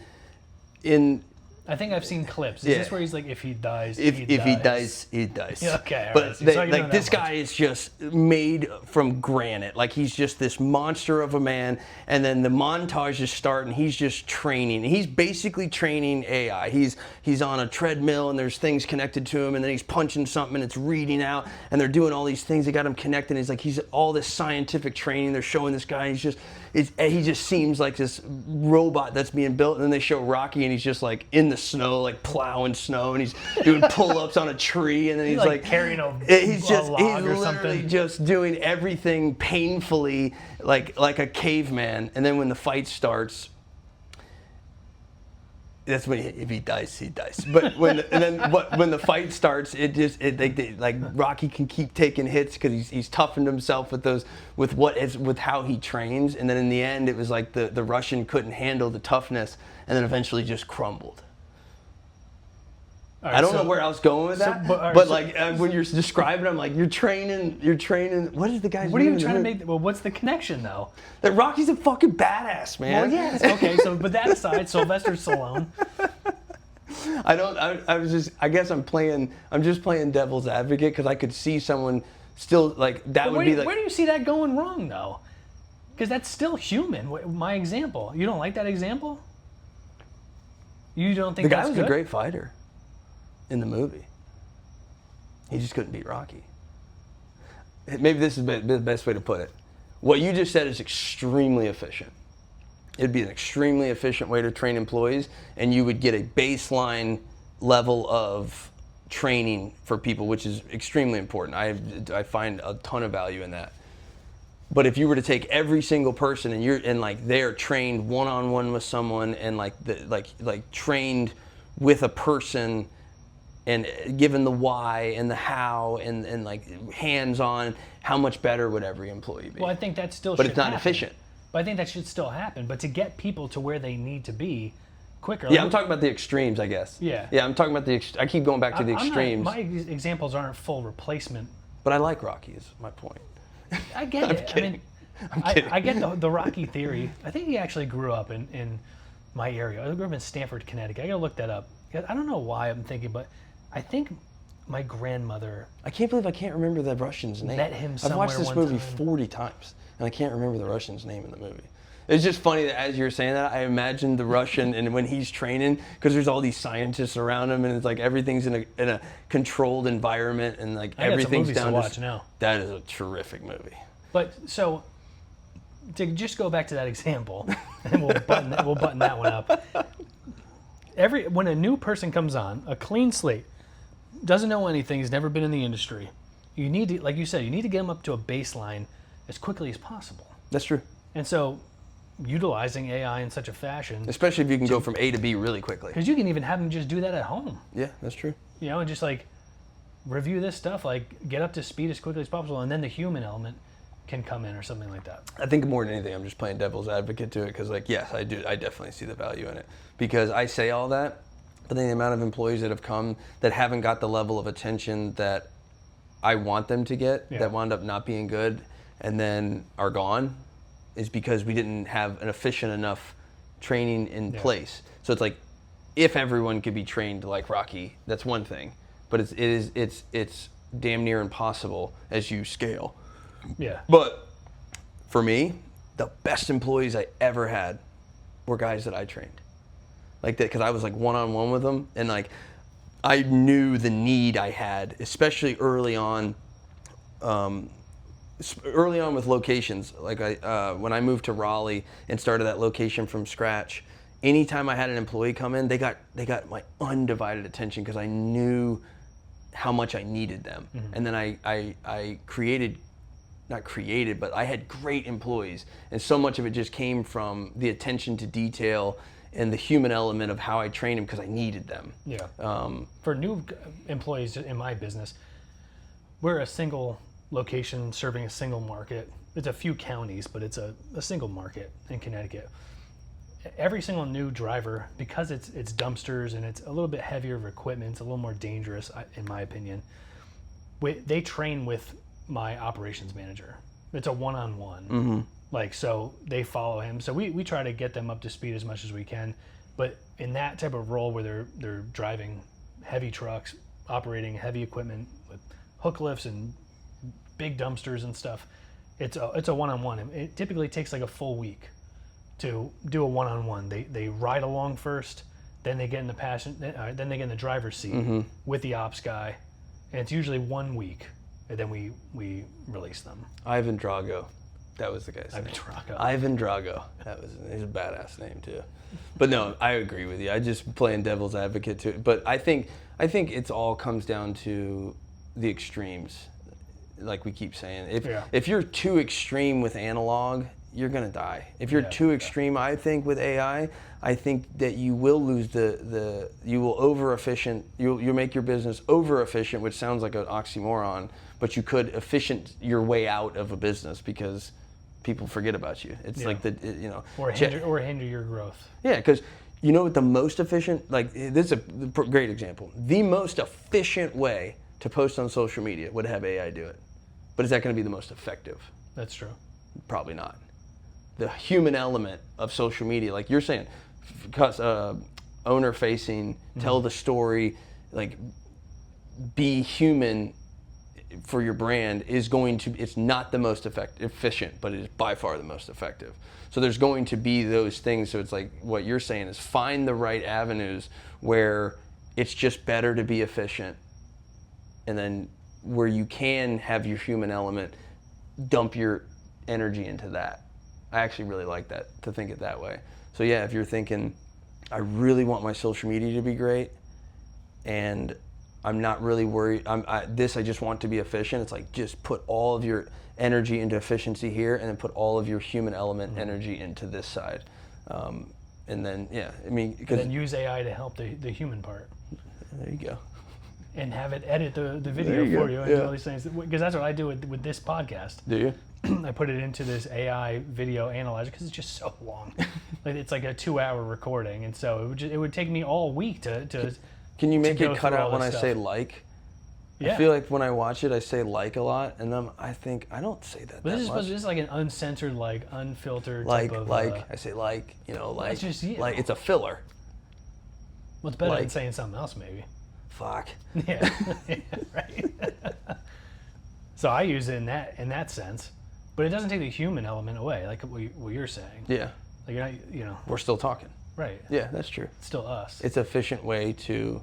I think I've seen clips. Is this where he's like, if he dies, if he dies, he dies. Yeah, okay, all but right. This guy is just made from granite. Like, he's just this monster of a man. And then the montages start, and he's just training. He's basically training AI. He's on a treadmill, and there's things connected to him, and then he's punching something, and it's reading out, and they're doing all these things. They got him connected. And he's all this scientific training. They're showing this guy. he just seems like this robot that's being built. And then they show Rocky, and he's just like in the snow, like plowing snow, and he's doing pull-ups on a tree, and then he's like carrying a he's log or literally something. just doing everything painfully, like a caveman. And then when the fight starts, that's when if he dies, he dies. But when the fight starts, like Rocky can keep taking hits because he's toughened himself with how he trains. And then in the end, it was like the Russian couldn't handle the toughness, and then eventually just crumbled. Right, I don't know where I was going with that, but when you're describing, I'm like, you're training. What is the guy's name? What are you trying to make? Well, what's the connection though? That Rocky's a fucking badass, man. Well, yes. Okay, so but that aside, Sylvester Stallone. I guess I'm just playing devil's advocate because I could see someone still like that would be like. Where do you see that going wrong though? Because that's still human. My example. You don't like that example? You don't think The guy that's was good? a great fighter in the movie. He just couldn't beat Rocky. Maybe this is the best way to put it. What you just said is extremely efficient. It'd be an extremely efficient way to train employees, and you would get a baseline level of training for people, which is extremely important. I find a ton of value in that. But if you were to take every single person and they're trained one-on-one with someone and like trained with a person and given the why and the how and like hands-on, how much better would every employee be? Well, I think that still But should it's not happen. efficient. But I think that should still happen. But to get people to where they need to be quicker. Yeah, I'm talking about the extremes, I guess. Yeah. Yeah, I'm talking about I keep going back to the extremes. My examples aren't full replacement. But I like Rocky is my point. I get it. Kidding. I get the Rocky theory. I think he actually grew up in my area. I grew up in Stamford, Connecticut. I gotta look that up. I don't know why I'm thinking, but I think my grandmother. I can't believe I can't remember the Russian's name. Met him I've watched this somewhere one movie time. 40 times, and I can't remember the Russian's name in the movie. It's just funny that as you're saying that, I imagined the Russian and when he's training, because there's all these scientists around him, and it's like everything's in a controlled environment, and like I got some everything's movies to down watch now. That is a terrific movie. But so to just go back to that example, and we'll button that one up. When a new person comes on, a clean slate, doesn't know anything, has never been in the industry, you need to, like you said, you need to get them up to a baseline as quickly as possible. That's true. And so, utilizing AI in such a fashion, Especially if you can go from A to B really quickly. because you can even have them just do that at home, Yeah, that's true. and just like review this stuff, like get up to speed as quickly as possible, and then the human element can come in or something like that. I think more than anything, I'm just playing devil's advocate to it because, like, yes, I do. I definitely see the value in it because I say all that, but then the amount of employees that have come that haven't got the level of attention that I want them to get, that wound up not being good, and then are gone, is because we didn't have an efficient enough training in place. So it's like, if everyone could be trained like Rocky, that's one thing, but it's damn near impossible as you scale. Yeah. But for me, the best employees I ever had were guys that I trained. Like that, because I was like one-on-one with them, and like I knew the need I had, especially early on with locations. Like when I moved to Raleigh and started that location from scratch, anytime I had an employee come in, they got my undivided attention because I knew how much I needed them. Mm-hmm. And then I but I had great employees, and so much of it just came from the attention to detail and the human element of how I trained them because I needed them. Yeah. For new employees in my business, we're a single location serving a single market. It's a few counties, but it's a single market in Connecticut. Every single new driver, because it's dumpsters and it's a little bit heavier of equipment, it's a little more dangerous, in my opinion. They train with my operations manager. It's a one-on-one. Mm-hmm. Like, so they follow him. So we try to get them up to speed as much as we can. But in that type of role where they're driving heavy trucks, operating heavy equipment with hook lifts and big dumpsters and stuff, it's a one-on-one. It typically takes like a full week to do a one-on-one. They ride along first, then they get in the then they get in the driver's seat with the ops guy, and it's usually 1 week, and then we release them. Ivan Drago, That was the guy's name. Drago. Ivan Drago. He's a badass name too. But no, I agree with you. I just playing devil's advocate too. But I think it's all comes down to the extremes, like we keep saying. If you're too extreme with analog, you're gonna die. If you're too extreme, I think with AI, I think that you will lose you will over efficient. You'll make your business over efficient, which sounds like an oxymoron, but you could efficient your way out of a business because people forget about you. It's like or hinder your growth. Yeah, because you know what the most efficient, like this is a great example. The most efficient way to post on social media would have AI do it, but is that going to be the most effective? That's true. Probably not. The human element of social media, like you're saying, owner facing, tell the story, like be human for your brand is going to, it's not the most efficient, but it is by far the most effective. So there's going to be those things. So it's like what you're saying is find the right avenues where it's just better to be efficient, and then where you can have your human element, dump your energy into that. I actually really like that, to think it that way. So yeah, if you're thinking, I really want my social media to be great, and I'm not really worried, I just want to be efficient, it's like just put all of your energy into efficiency here, and then put all of your human element energy into this side. And then, then use AI to help the human part. There you go. And have it edit the video for you and do all these things. Because that's what I do with this podcast. Do you? I put it into this AI video analyzer because it's just so long. Like it's like a 2-hour recording, and so it would take me all week to. Can you make it cut out when I stuff. say like? Yeah. I feel like when I watch it, I say like a lot, and then I think I don't say that. But this is like an uncensored, like unfiltered like, type of. I say like, like. It's just, like it's a filler. Well, it's better than saying something else, maybe. Fuck. Yeah. Right. So I use it in that sense, but it doesn't take the human element away, like what you're saying. Yeah. Like you're not, We're still talking. Right. Yeah, that's true. It's still us. It's an efficient way to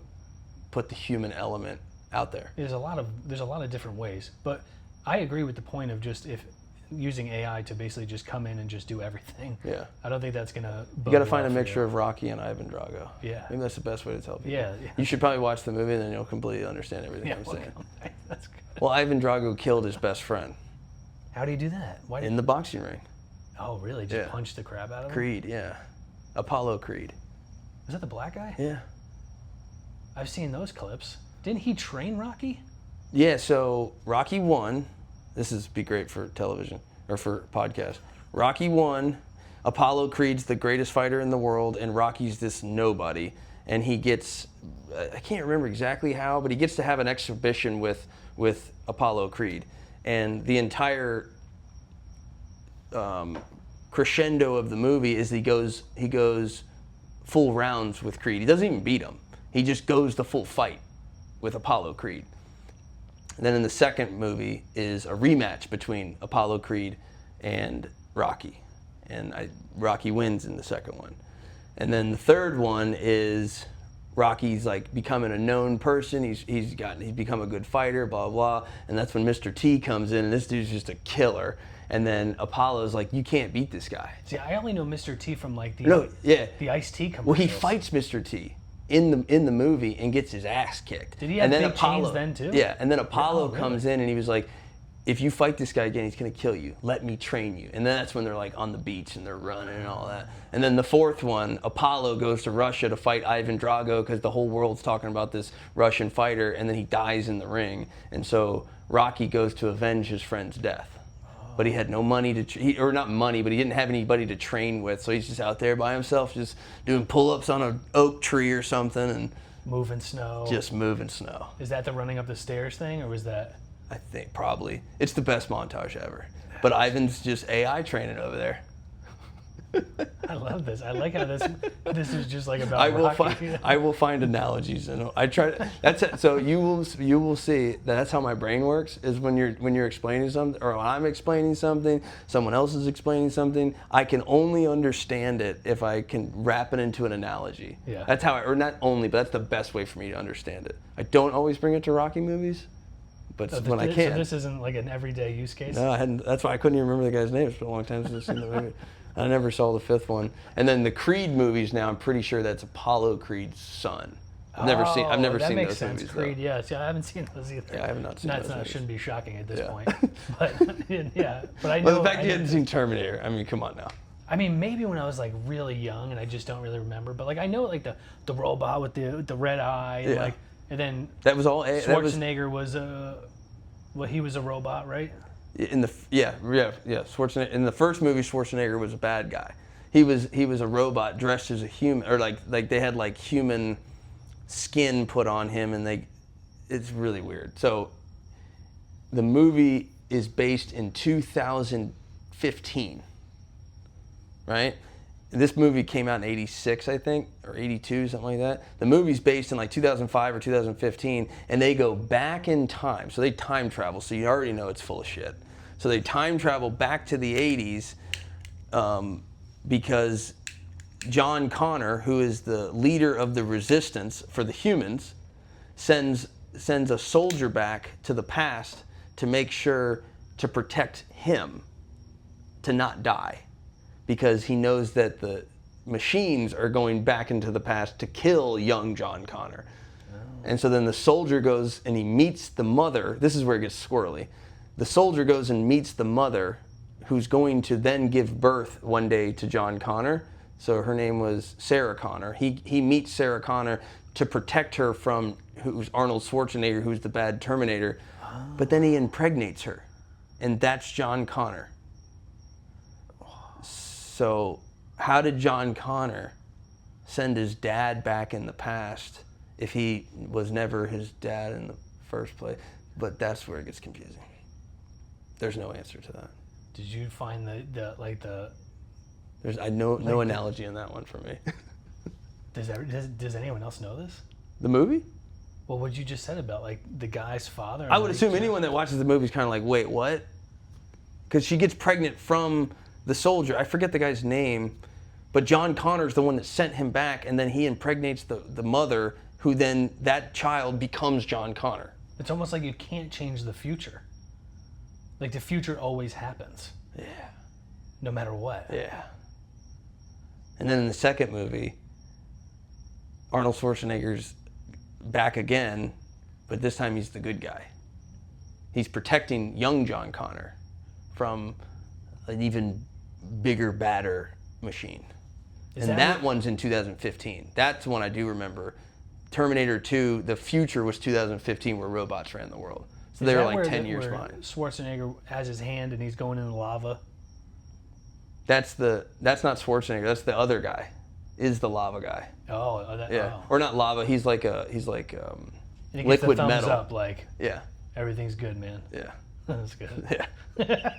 put the human element out there. There's a lot of different ways, but I agree with the point of just if using AI to basically just come in and just do everything. Yeah. I don't think that's gonna. You got to find a mixture of Rocky and Ivan Drago. Yeah. Maybe that's the best way to tell people. Yeah. You should probably watch the movie, and then you'll completely understand everything I'm saying. Okay. That's good. Well, Ivan Drago killed his best friend How do you do that? Why? in the boxing ring. Oh, really? Just punch the crap out of him? Creed, yeah. Apollo Creed. Is that the black guy? Yeah. I've seen those clips. Didn't he train Rocky? Yeah, so Rocky won. This is be great for television or for podcast. Rocky won. Apollo Creed's the greatest fighter in the world, and Rocky's this nobody. And he gets, I can't remember exactly how, but he gets to have an exhibition with Apollo Creed. And the entire crescendo of the movie is he goes full rounds with Creed. He doesn't even beat him. He just goes the full fight with Apollo Creed. And then in the second movie is a rematch between Apollo Creed and Rocky. And Rocky wins in the second one. And then the third one is Rocky's like becoming a known person. He's become a good fighter, blah, blah. And that's when Mr. T comes in, and this dude's just a killer. And then Apollo's like, you can't beat this guy. See, I only know Mr. T from like the Ice T commercials. Well, he fights Mr. T in the movie and gets his ass kicked. Did he have big chains then too? Yeah, and then Apollo comes in and he was like, if you fight this guy again, he's gonna kill you. Let me train you. And then that's when they're like on the beach and they're running and all that. And then the fourth one, Apollo goes to Russia to fight Ivan Drago because the whole world's talking about this Russian fighter, and then he dies in the ring. And so Rocky goes to avenge his friend's death. But he had no money or not money, but he didn't have anybody to train with. So he's just out there by himself, just doing pull-ups on an oak tree or something and moving snow. Just moving snow. Is that the running up the stairs thing, or was that? I think probably. It's the best montage ever. But Ivan's just AI training over there. I love this. I like how this is just like about Rocky. I will find analogies, and I try to. That's it. So you will see that's how my brain works. Is when you're explaining something, or when I'm explaining something, someone else is explaining something. I can only understand it if I can wrap it into an analogy. Yeah. That's how or not only, but that's the best way for me to understand it. I don't always bring it to Rocky movies, but So when I So can. this isn't like an everyday use case? No, I hadn't. That's why I couldn't even remember the guy's name. It's been a long time since I've seen the movie. I never saw the fifth one. And then the Creed movies now, I'm pretty sure that's Apollo Creed's son. I've never seen that those makes sense. movies. Creed, though. yeah. See, I haven't seen those either. Yeah, I have not seen those movies. Shouldn't be shocking at this Yeah. point. But yeah, but I know. But the fact I you know- hadn't seen Terminator, I mean, come on now. I mean, maybe when I was like really young, and I just don't really remember. But like, I know like the robot with the red eye, and Yeah. like, and then That was all. That was Schwarzenegger was he was a robot, right? in the Schwarzenegger in the first movie. Schwarzenegger was a bad guy. He was a robot dressed as a human, or like they had like human skin put on him, and it's really weird. So the movie is based in 2015, right? This movie came out in 86, I think, or 82, something like that. The movie's based in like 2005 or 2015, and they go back in time. So they time travel, so you already know it's full of shit. So they time travel back to the 80s because John Connor, who is the leader of the resistance for the humans, sends a soldier back to the past to make sure to protect him, to not die, because he knows that the machines are going back into the past to kill young John Connor. Oh. And so then the soldier goes and he meets the mother. This is where it gets squirrely. The soldier goes and meets the mother, who's going to then give birth one day to John Connor. So her name was Sarah Connor. He meets Sarah Connor to protect her from who's Arnold Schwarzenegger, who's the bad Terminator. Oh. But then he impregnates her, and that's John Connor. So how did John Connor send his dad back in the past if he was never his dad in the first place? But that's where it gets confusing. There's no answer to that. Did you find There's no analogy in that one for me. Does anyone else know this? The movie? Well, what you just said about like the guy's father. I would assume anyone that watches the movie is kind of like, wait, what? Because she gets pregnant from the soldier. I forget the guy's name, but John Connor's the one that sent him back, and then he impregnates the mother, who then that child becomes John Connor. It's almost like you can't change the future. Like the future always happens. Yeah. No matter what. Yeah. And then in the second movie, Arnold Schwarzenegger's back again, but this time he's the good guy. He's protecting young John Connor from an even bigger, badder machine. And that one's in 2015. That's one I do remember. Terminator 2, the future was 2015, where robots ran the world. So they were like 10 years behind. Schwarzenegger has his hand and he's going in the lava. That's not Schwarzenegger. That's the other guy. Is the lava guy? Yeah. Or not lava. He's like and he gets liquid the thumbs metal. up, like everything's good, man. Yeah. That's good. Yeah.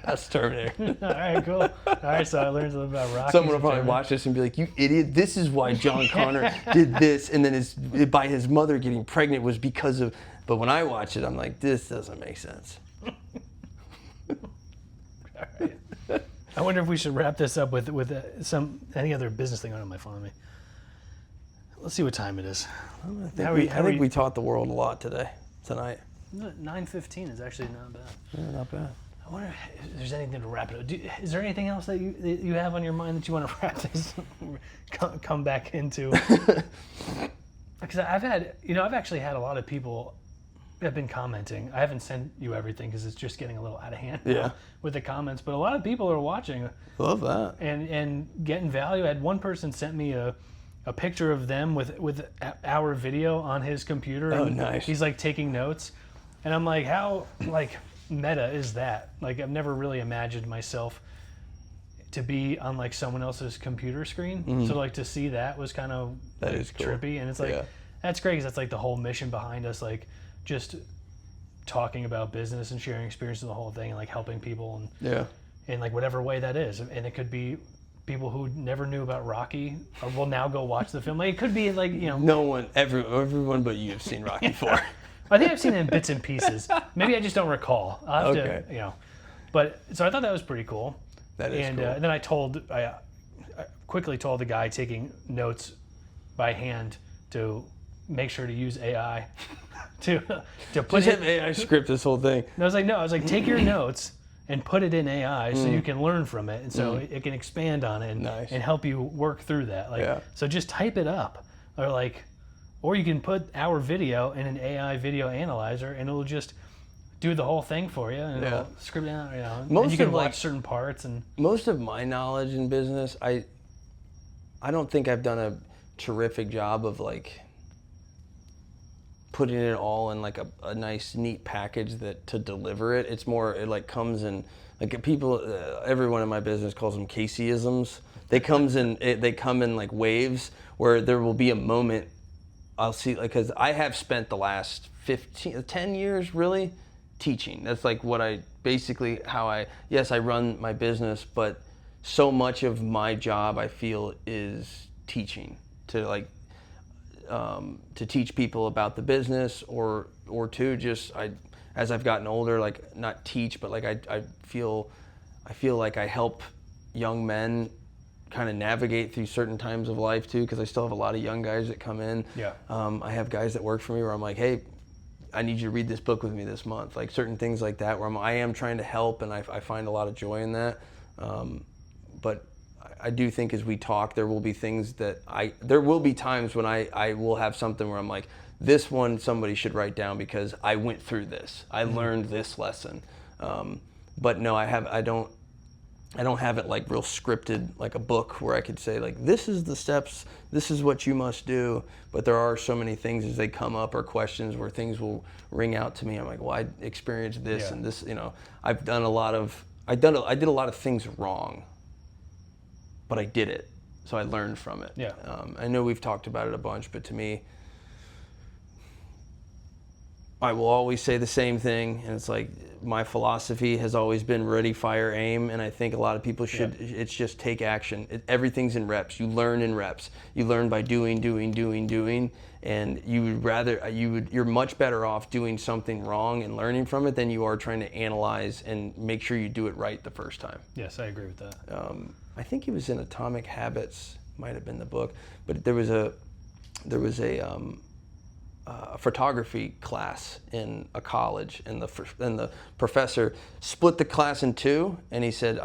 That's Terminator. All right, cool. All right, so I learned a little about Rocky. Someone will probably watch this and be like, "You idiot! This is why John Connor did this, and then by his mother getting pregnant was because of." But when I watch it, I'm like, "This doesn't make sense." All right. I wonder if we should wrap this up with any other business thing on my phone. Let's see what time it is. I think we taught the world a lot tonight. 9:15 is actually not bad. Yeah, not bad. I wonder if there's anything to wrap it up. Is there anything else that you have on your mind that you want to wrap this come back into? Because I've actually had a lot of people have been commenting. I haven't sent you everything because it's just getting a little out of hand with the comments. But a lot of people are watching. Love that. And getting value. I had one person sent me a picture of them with our video on his computer. Oh, and nice. He's like taking notes. And I'm like, how meta is that? Like, I've never really imagined myself to be on like someone else's computer screen. Mm-hmm. So like to see that was kind of is cool. Trippy. And it's like, that's great because that's like the whole mission behind us, like just talking about business and sharing experiences, the whole thing, and like helping people and in like whatever way that is. And it could be people who never knew about Rocky or will now go watch the film. Like, it could be like, no one, everyone but you have seen Rocky 4. I think I've seen it in bits and pieces. Maybe I just don't recall. I'll have to. But so I thought that was pretty cool. That is cool. And then I quickly told the guy taking notes by hand to make sure to use AI to put Just have AI script this whole thing. And I was like, take your notes and put it in AI so you can learn from it, and so it can expand on it and, Nice. and help you work through that. Like, Yeah. so just type it up, or you can put our video in an AI video analyzer, and it'll just do the whole thing for you, and it'll script it out, and Most you can of, watch like- certain parts. And Most of my knowledge in business, I don't think I've done a terrific job of like putting it all in like a nice neat package that to deliver it. It's more, it like comes in like people, everyone in my business calls them Caseyisms. They come in like waves where there will be a moment I'll see, like, cause I have spent the last 10 years really teaching. That's like what I basically yes, I run my business, but so much of my job I feel is teaching to like, to teach people about the business or to just, as I've gotten older, like not teach, but like I feel like I help young men kind of navigate through certain times of life too, because I still have a lot of young guys that come in. Yeah. I have guys that work for me where I'm like, hey, I need you to read this book with me this month, like certain things like that, where I am trying to help, and I find a lot of joy in that. But I do think as we talk, there will be things that there will be times when I will have something where I'm like, this one somebody should write down because I went through this, I learned this lesson. But no, I don't have it like real scripted, like a book where I could say like, this is the steps, this is what you must do. But there are so many things as they come up, or questions where things will ring out to me. I'm like, well, I experienced this and this, I did a lot of things wrong, but I did it. So I learned from it. Yeah. I know we've talked about it a bunch, but to me, I will always say the same thing, and it's like my philosophy has always been ready, fire, aim, and I think a lot of people should. Yeah. It's just take action. Everything's in reps. You learn in reps. You learn by doing, and you're much better off doing something wrong and learning from it than you are trying to analyze and make sure you do it right the first time. Yes, I agree with that. I think it was in Atomic Habits, might have been the book, but there was a photography class in a college, and the professor split the class in two, and he said,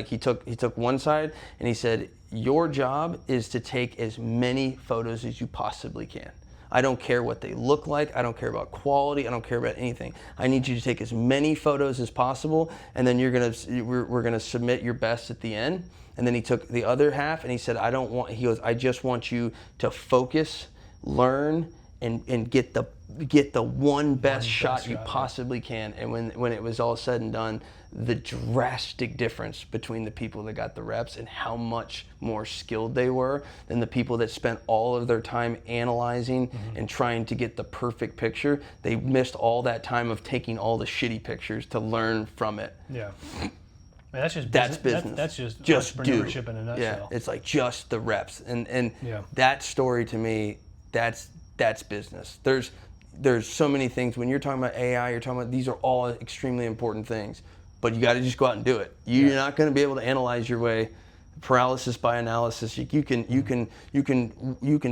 he took one side, and he said, your job is to take as many photos as you possibly can. I don't care what they look like. I don't care about quality. I don't care about anything. I need you to take as many photos as possible, and then we're gonna submit your best at the end. And then he took the other half, and he said, I just want you to focus, learn, and get the one best shot you possibly can. And when it was all said and done, the drastic difference between the people that got the reps and how much more skilled they were than the people that spent all of their time analyzing and trying to get the perfect picture. They missed all that time of taking all the shitty pictures to learn from it. Yeah. That's just business. That's just do. entrepreneurship in a nutshell. Yeah, it's like just the reps, and yeah. That story to me, that's business. There's so many things when you're talking about AI. You're talking about, these are all extremely important things, but you got to just go out and do it. You're not going to be able to analyze your way. Paralysis by analysis. You can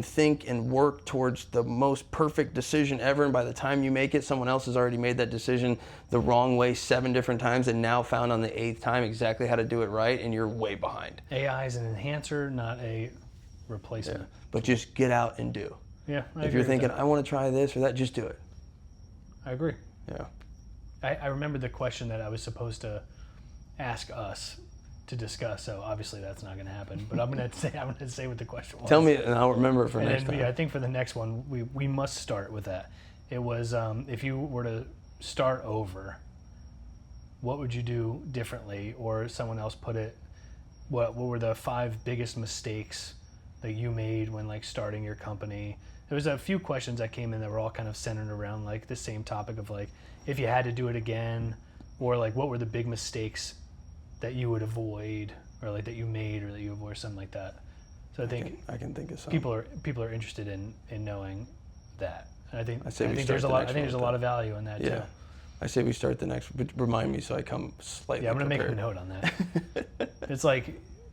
think and work towards the most perfect decision ever, and by the time you make it, someone else has already made that decision the wrong way 7 different times, and now found on the 8th time exactly how to do it right, and you're way behind. AI is an enhancer, not a replacement. Yeah. But just get out and do. Yeah. If you're thinking, I want to try this or that, just do it. I agree. Yeah. I remember the question that I was supposed to ask us to discuss, so obviously that's not going to happen. But I'm going to say what the question was. Tell me, and I'll remember it for next time. Yeah, I think for the next one, we must start with that. It was, if you were to start over, what would you do differently? Or someone else put it, what were the 5 biggest mistakes that you made when starting your company? There was a few questions that came in that were all kind of centered around the same topic of if you had to do it again, or what were the big mistakes that you would avoid, or that you made, or that you avoid, something like that. So I think I can think of some. people are interested in knowing that. And I think there's a lot of value in that too. I say we start the next, but remind me so I come slightly. Yeah, I'm gonna prepared. make a note on that. It's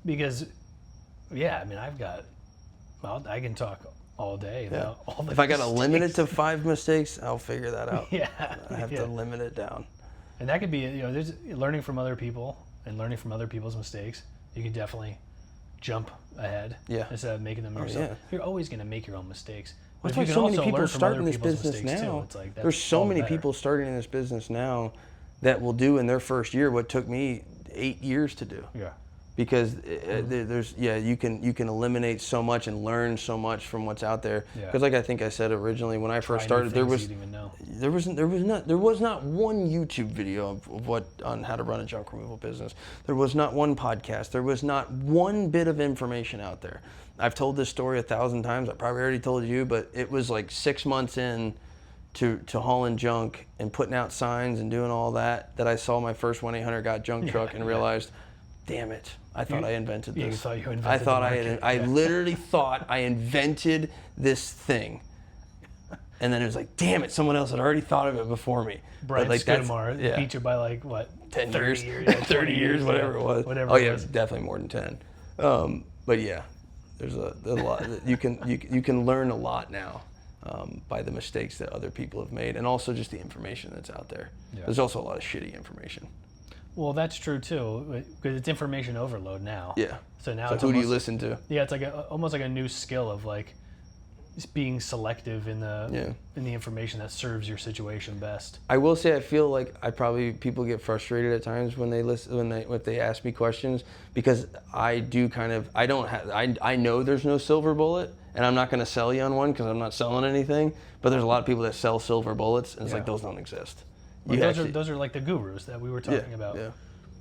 because I can talk all day about all the If I got to limit it mistakes. to 5 mistakes, I'll figure that out. Yeah. I have to limit it down. And that could be, there's learning from other people and learning from other people's mistakes. You can definitely jump ahead instead of making them yourself. Yeah. You're always going to make your own mistakes. That's But why if you so can many also people learn from starting other this people's business mistakes now. too, it's like, that's There's so all many better. people starting in this business now that will do in their first year what took me 8 years to do. Yeah. Because there's you can eliminate so much and learn so much from what's out there. Yeah. Because like I think I said originally when I first Try new started, there things was you didn't even know. there was not one YouTube video of what on how to run a junk removal business. There was not one podcast. There was not one bit of information out there. I've told this story 1,000 times. I probably already told you, but it was like 6 months in to hauling junk and putting out signs and doing all that I saw my first 1-800-GOT junk truck and realized, damn it, I thought I invented this. You thought you invented I thought the market. I literally thought I invented this thing. And then it was like, damn it, someone else had already thought of it before me. Brian But, like, that's- Scudamore beat you by like, what, 10 30 years, yeah, 30 years, whatever it was. Whatever Oh it yeah, was. definitely more than 10. But yeah, there's a lot. You can learn a lot now by the mistakes that other people have made, and also just the information that's out there. Yeah. There's also a lot of shitty information. Well, that's true too, because it's information overload now. Yeah. So now So it's who do you almost- listen to? Yeah, it's like almost like a new skill of like just being selective in the information that serves your situation best. I will say I feel like people get frustrated at times when they listen if they ask me questions, because I know there's no silver bullet, and I'm not going to sell you on one because I'm not selling anything. But there's a lot of people that sell silver bullets, and it's like those don't exist. Well, those are like the gurus that we were talking about. Yeah.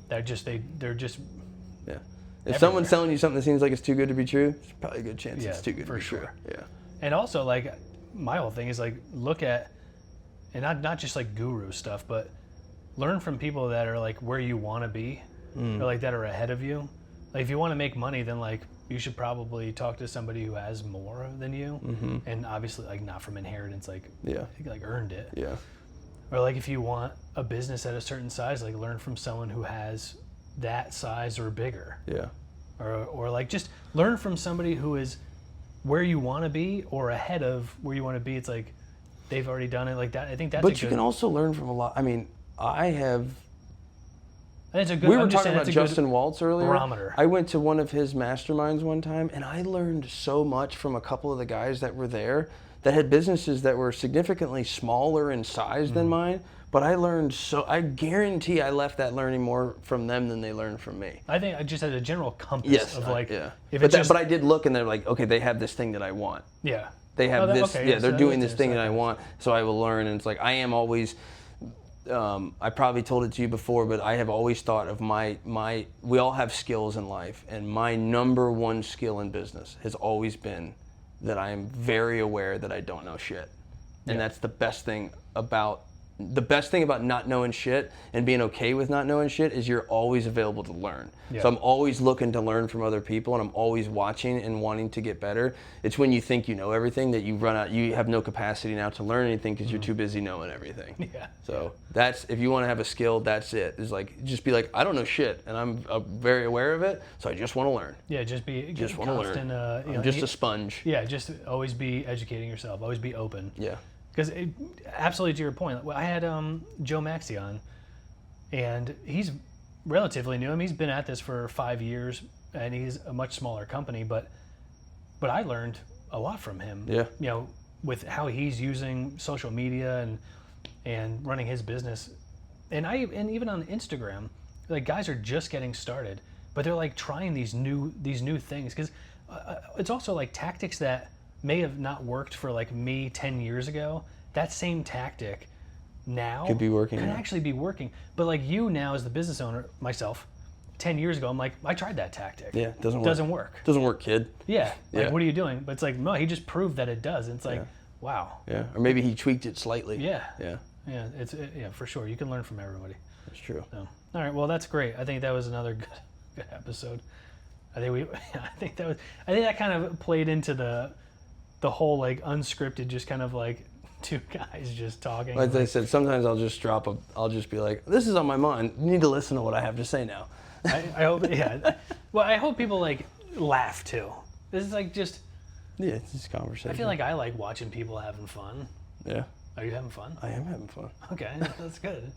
They're just Yeah. If someone's selling you something that seems like it's too good to be true, there's probably a good chance it's too good to be true. Yeah. And also, like, my whole thing is like look at, and not just like guru stuff, but learn from people that are like where you want to be, or like that are ahead of you. Like if you want to make money, then like you should probably talk to somebody who has more than you, and obviously like not from inheritance, like like earned it. Yeah. Or like if you want a business at a certain size, like learn from someone who has that size or bigger. Yeah. Or like just learn from somebody who is where you want to be or ahead of where you want to be. It's like they've already done it like that. I think that's But you can also learn from a lot. I mean, That's a good. We were talking about Justin Waltz earlier. Barometer. I went to one of his masterminds one time, and I learned so much from a couple of the guys that were there that had businesses that were significantly smaller in size than mine. But I learned I guarantee I left that learning more from them than they learned from me. I think I just had a general compass of like, But I did look, and they're like, okay, they have this thing that I want. Yeah. They have this. Okay, they're so doing that's this thing that I want, so I will learn. And it's like I am always. I probably told it to you before, but I have always thought of we all have skills in life, and my number one skill in business has always been that I am very aware that I don't know shit. And that's the best thing about not knowing shit and being okay with not knowing shit is you're always available to learn. Yeah. So I'm always looking to learn from other people, and I'm always watching and wanting to get better. It's when you think you know everything that you run out, you have no capacity now to learn anything because you're too busy knowing everything. Yeah. So that's, if you want to have a skill, that's it. It's like, just be like, I don't know shit, and I'm very aware of it, so I just want to learn. Yeah, just want to learn. I'm just a sponge. Yeah, just always be educating yourself. Always be open. Yeah. Because absolutely to your point, I had Joe Maxey on, and he's relatively new. I mean, he's been at this for 5 years, and he's a much smaller company, but I learned a lot from him. Yeah. You know, with how he's using social media and running his business, and even on Instagram, like guys are just getting started, but they're like trying these new things, because it's also like tactics that may have not worked for like me 10 years ago. That same tactic now could actually be working. But like you now as the business owner, myself, 10 years ago, I'm like, I tried that tactic. Yeah, it doesn't work. Doesn't work, kid. Yeah. Like, Yeah. what are you doing? But it's like, no, he just proved that it does. And it's like, wow. Yeah, or maybe he tweaked it slightly. Yeah. Yeah. Yeah, for sure. You can learn from everybody. That's true. So, all right, well, that's great. I think that was another good episode. I think that kind of played into the whole like unscripted, just kind of like two guys just talking. Like I said, sometimes I'll just be like, this is on my mind. You need to listen to what I have to say now. I hope, yeah. Well, I hope people like laugh too. This is like just, Yeah, it's just conversation. I feel like I like watching people having fun. Yeah, Are you having fun? I am having fun. Okay, that's good.